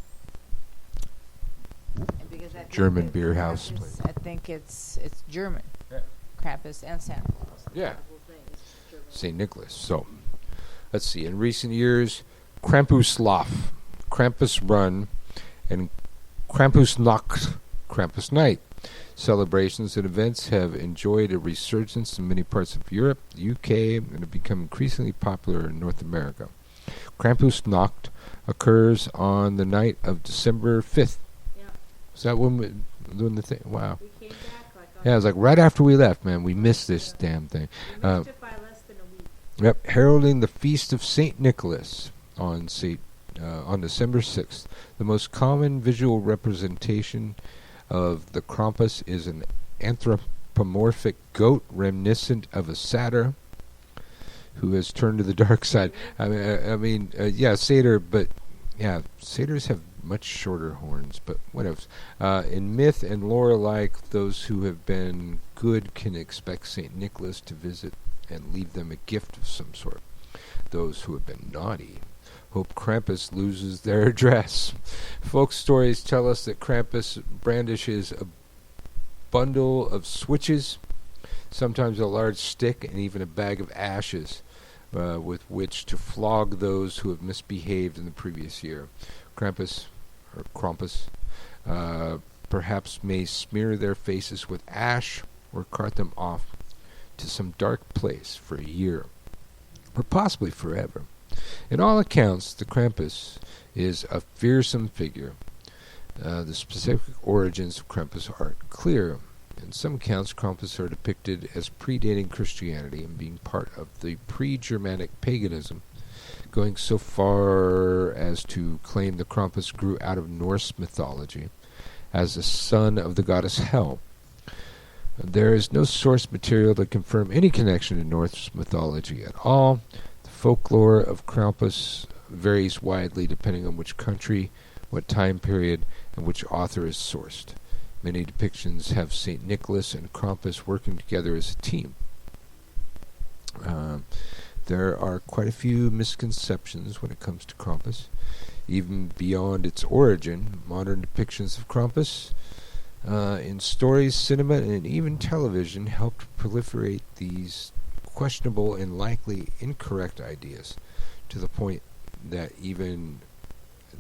And because I think German that beer house Krampus, place. I think it's German. Yeah. Krampus and Santa Claus. Yeah. The whole thing is German. St. Nicholas. So, let's see. In recent years, Krampuslauf, Krampus Run, and Krampusnacht, Krampus Night celebrations and events have enjoyed a resurgence in many parts of Europe, the UK, and have become increasingly popular in North America. Krampusnacht occurs on the night of December 5th. Yeah. Is that when the thing? Wow. We came back like Yeah, it was like right after we left, man. We missed this damn thing. we missed it by less than a week. Yep, heralding the feast of Saint Nicholas on December 6th. The most common visual representation of the Krampus is an anthropomorphic goat reminiscent of a satyr who has turned to the dark side. Yeah, satyr, but yeah, satyrs have much shorter horns, but whatever. In myth and lore alike, those who have been good can expect Saint Nicholas to visit and leave them a gift of some sort. Those who have been naughty hope Krampus loses their address. Folk stories tell us that Krampus brandishes a bundle of switches, sometimes a large stick, and even a bag of ashes with which to flog those who have misbehaved in the previous year. Krampus perhaps may smear their faces with ash or cart them off to some dark place for a year, or possibly forever. In all accounts, the Krampus is a fearsome figure. The specific origins of Krampus aren't clear. In some accounts, Krampus are depicted as predating Christianity and being part of the pre-Germanic paganism, going so far as to claim the Krampus grew out of Norse mythology as the son of the goddess Hel. There is no source material to confirm any connection to Norse mythology at all. The folklore of Krampus varies widely depending on which country, what time period, and which author is sourced. Many depictions have St. Nicholas and Krampus working together as a team. There are quite a few misconceptions when it comes to Krampus. Even beyond its origin, modern depictions of Krampus in stories, cinema, and even television helped proliferate these questionable and likely incorrect ideas, to the point that even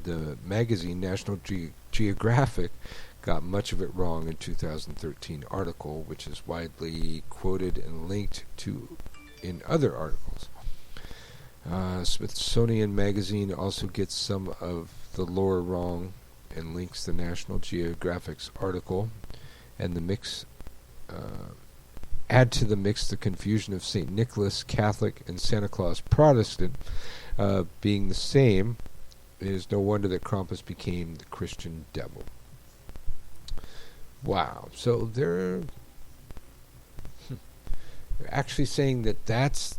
the magazine National Geographic got much of it wrong in 2013 article, which is widely quoted and linked to in other articles. Smithsonian Magazine also gets some of the lore wrong and links the National Geographic's article, and the mix add to the mix the confusion of St. Nicholas Catholic and Santa Claus Protestant being the same. It is no wonder that Krampus became the Christian devil. Wow. So they're actually saying that that's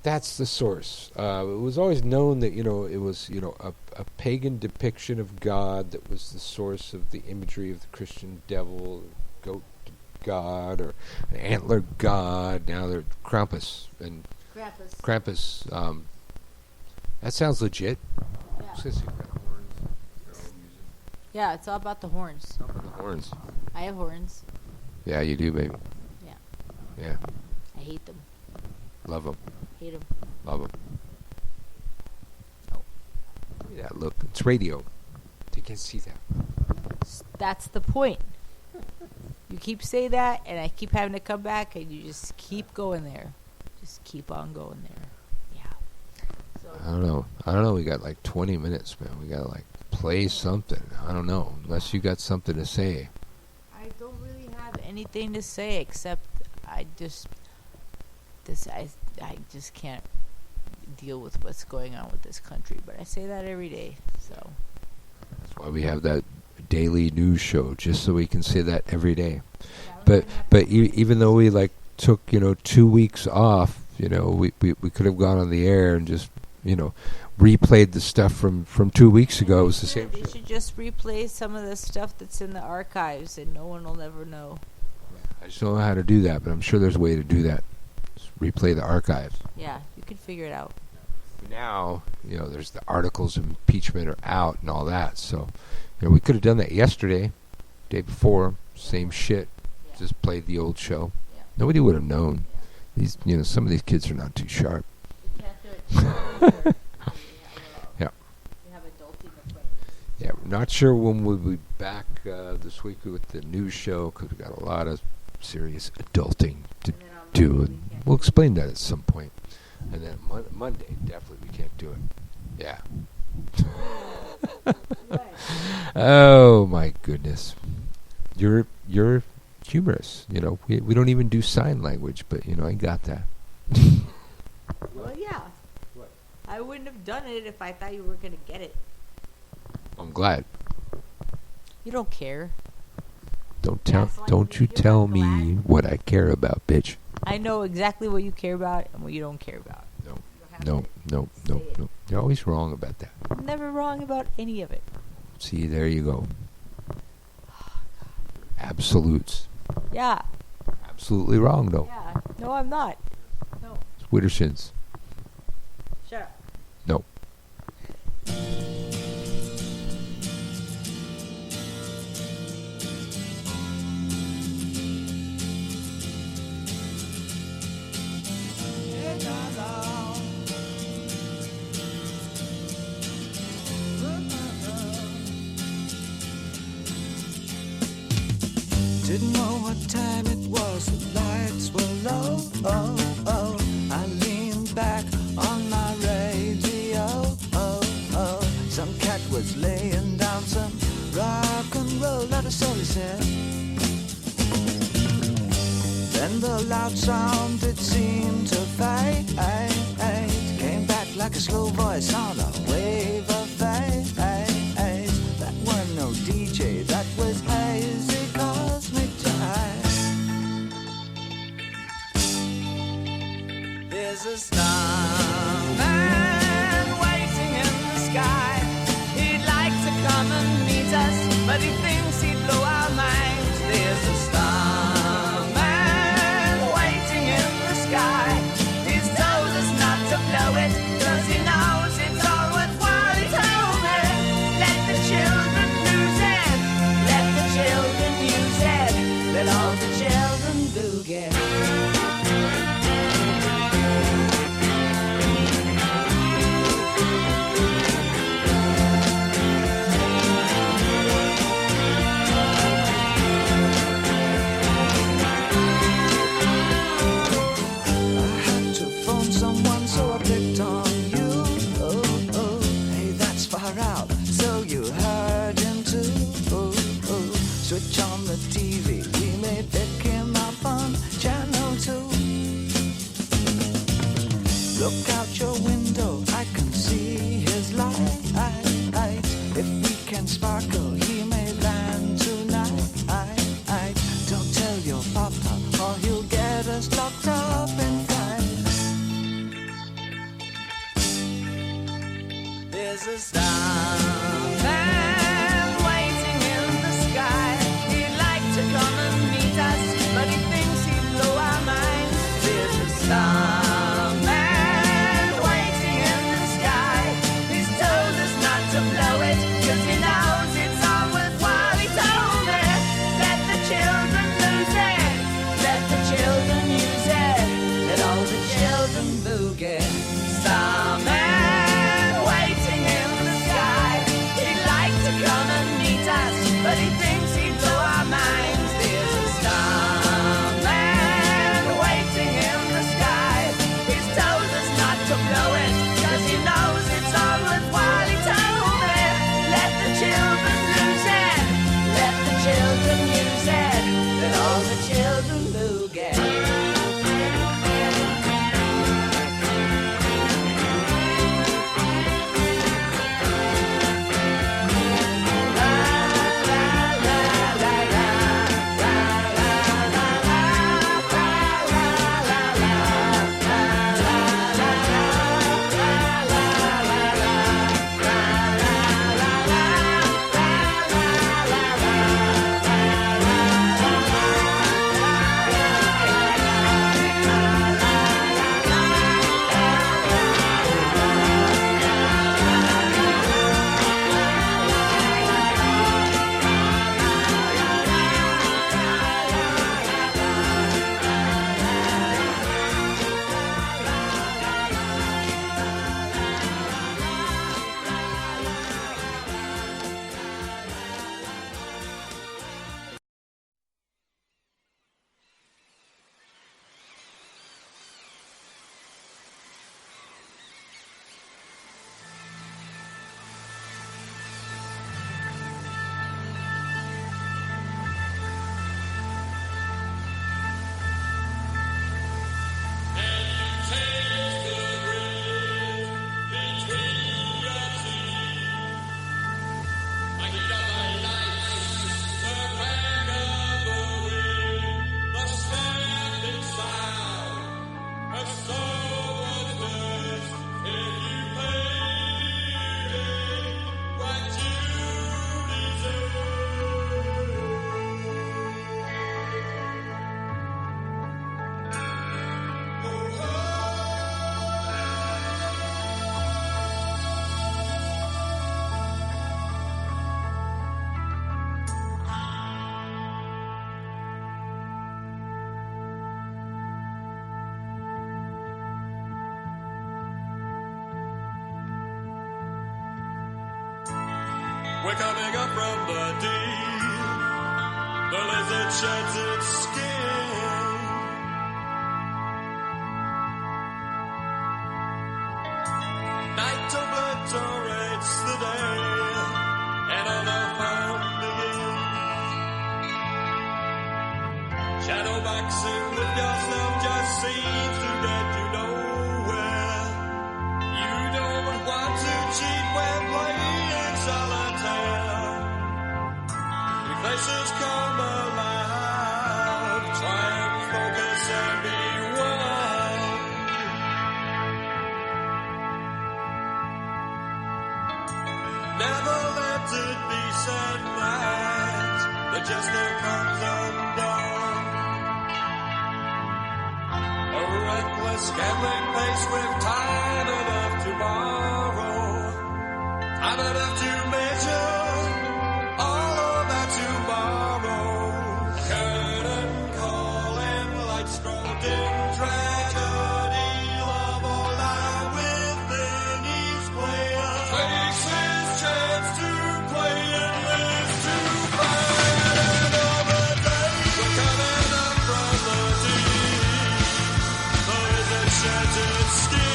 the source. It was always known that, it was, a pagan depiction of God that was the source of the imagery of the Christian devil, goat god, or an antler god. Now they're Krampus. And Krampus. That sounds legit. Yeah. Yeah, it's all about the horns. Horns. I have horns. Yeah, you do, baby. Yeah. Yeah. I hate them. Love them. Hate them. Love them. Oh. Yeah, look, it's radio. They can't see that. That's the point. You keep saying that, and I keep having to come back, and you just keep going there. Just keep on going there. Yeah. So I don't know. We got like 20 minutes, man. We gotta play something. I don't know. Unless you got something to say. I don't really have anything to say except I just can't deal with what's going on with this country. But I say that every day. So That's why we have that daily news show, just so we can say that every day. But even though we took 2 weeks off, we could have gone on the air and just replayed the stuff from 2 weeks ago. It was the same. They should just replay some of the stuff that's in the archives, and no one will ever know. I just don't know how to do that, but I'm sure there's a way to do that. Just replay the archives. Yeah, you could figure it out. Now, there's the articles of impeachment are out and all that. So, we could have done that yesterday, day before, same shit. Yeah. Just played the old show. Yeah. Nobody would have known. These, some of these kids are not too sharp. We can't do it. Yeah. We have adulting equipment. Yeah, we're not sure when we'll be back this week with the news show because we got a lot of serious adulting to And then on do. Monday And we can't we'll do it. explain that at some point. And then Monday, definitely we can't do it. Yeah. Oh my goodness, you're humorous. We don't even do sign language, but I got that. Well, yeah. I wouldn't have done it if I thought you were going to get it. I'm glad. You don't care. Don't like don't me, you you're tell not me glad. what I care about, bitch. I know exactly what you care about and what you don't care about. No, You don't have no, to no, say no, it. no. You're always wrong about that. I'm never wrong about any of it. See, there you go. Absolutes. Yeah. Absolutely wrong, though. Yeah. No, I'm not. No. It's Wittershins. Shut up. No. Didn't know what time it was, the lights were low. Oh, oh. I leaned back on my radio. Oh, oh. Some cat was laying down some rock and roll, not a soul he said. Then the loud sound, it seemed to fade. Came back like a slow voice on a wave of fade. That weren't no DJ, that was hazy cosmic jive. There's a starman waiting in the sky. He'd like to come and meet us, but he thinks he'd blow our minds. There's a starman waiting in the sky. He's told us not to blow it, 'cause he knows it's all worthwhile. He told me, let the children lose it, let the children use it, let all the children boogie. I had to phone someone, so I picked on you. Oh, oh, hey, that's far out. So you heard him too. Oh, oh, switch on the TV. We may pick him up on channel 2. Look out your window, I can see his light. If we can sparkle, he may land tonight. Don't tell your papa, or he'll get us locked up in fights. There's a starman waiting in the sky. He'd like to come and meet us, but he thinks he'd blow our minds. There's a starman waiting in the sky. He's told us not to blow it, 'cause he knows it's all worthwhile. He told me, let the children lose it, let the children use it, let all the children boogie. Starman waiting in the sky. We're coming up from the deep. The lizard sheds its skin. Night obliterates the day, and another fun begins. Shadowboxing with yourself just seems to get you nowhere. You don't want to cheat when playing solitaire. Your faces come alive. Try and focus and be one. Never let it be said that the jester comes undone. A reckless gambling pace with time enough to borrow. Time enough to measure all of that tomorrow. Curtain call and light strode in tragedy. Love all lie within each player. Takes his chance to play and live to fight another day. We're coming up from the deep. The lizard sheds its skin.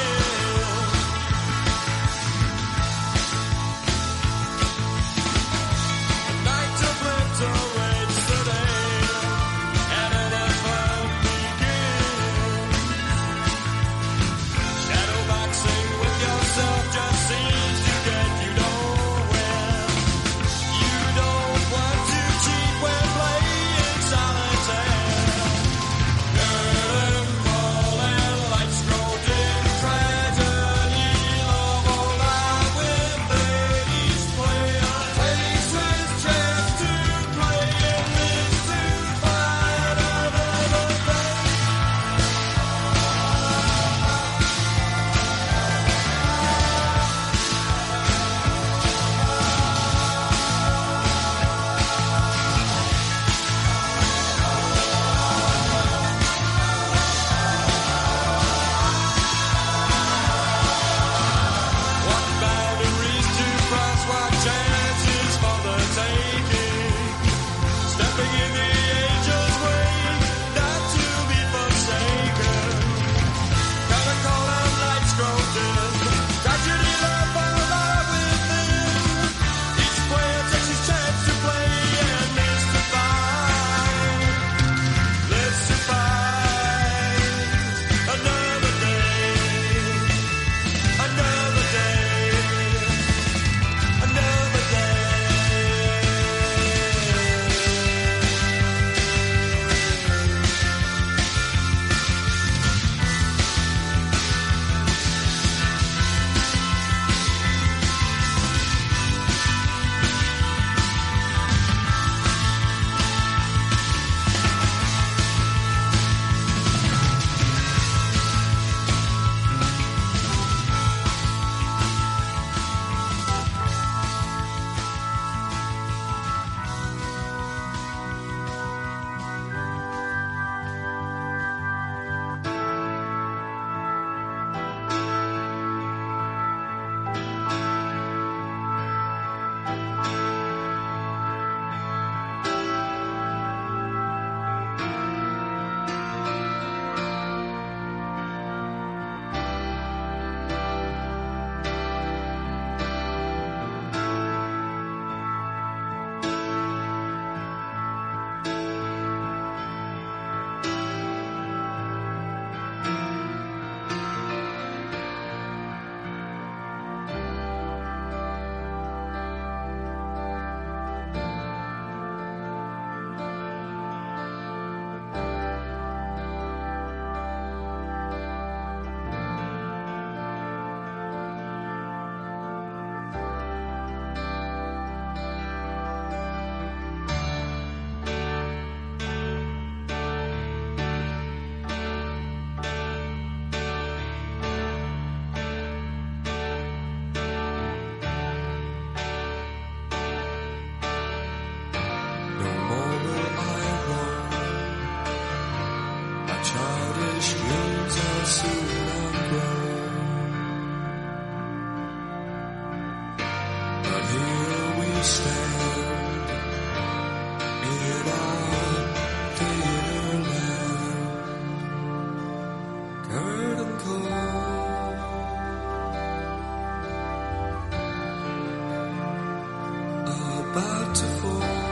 stand in our theater land, curtain call, about to fall.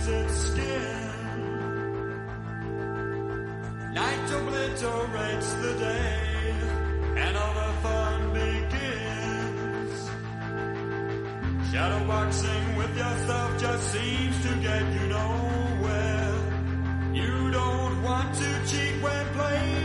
hides its skin. Night obliterates the day, and all the fun begins. Shadowboxing with yourself just seems to get you nowhere. You don't want to cheat when playing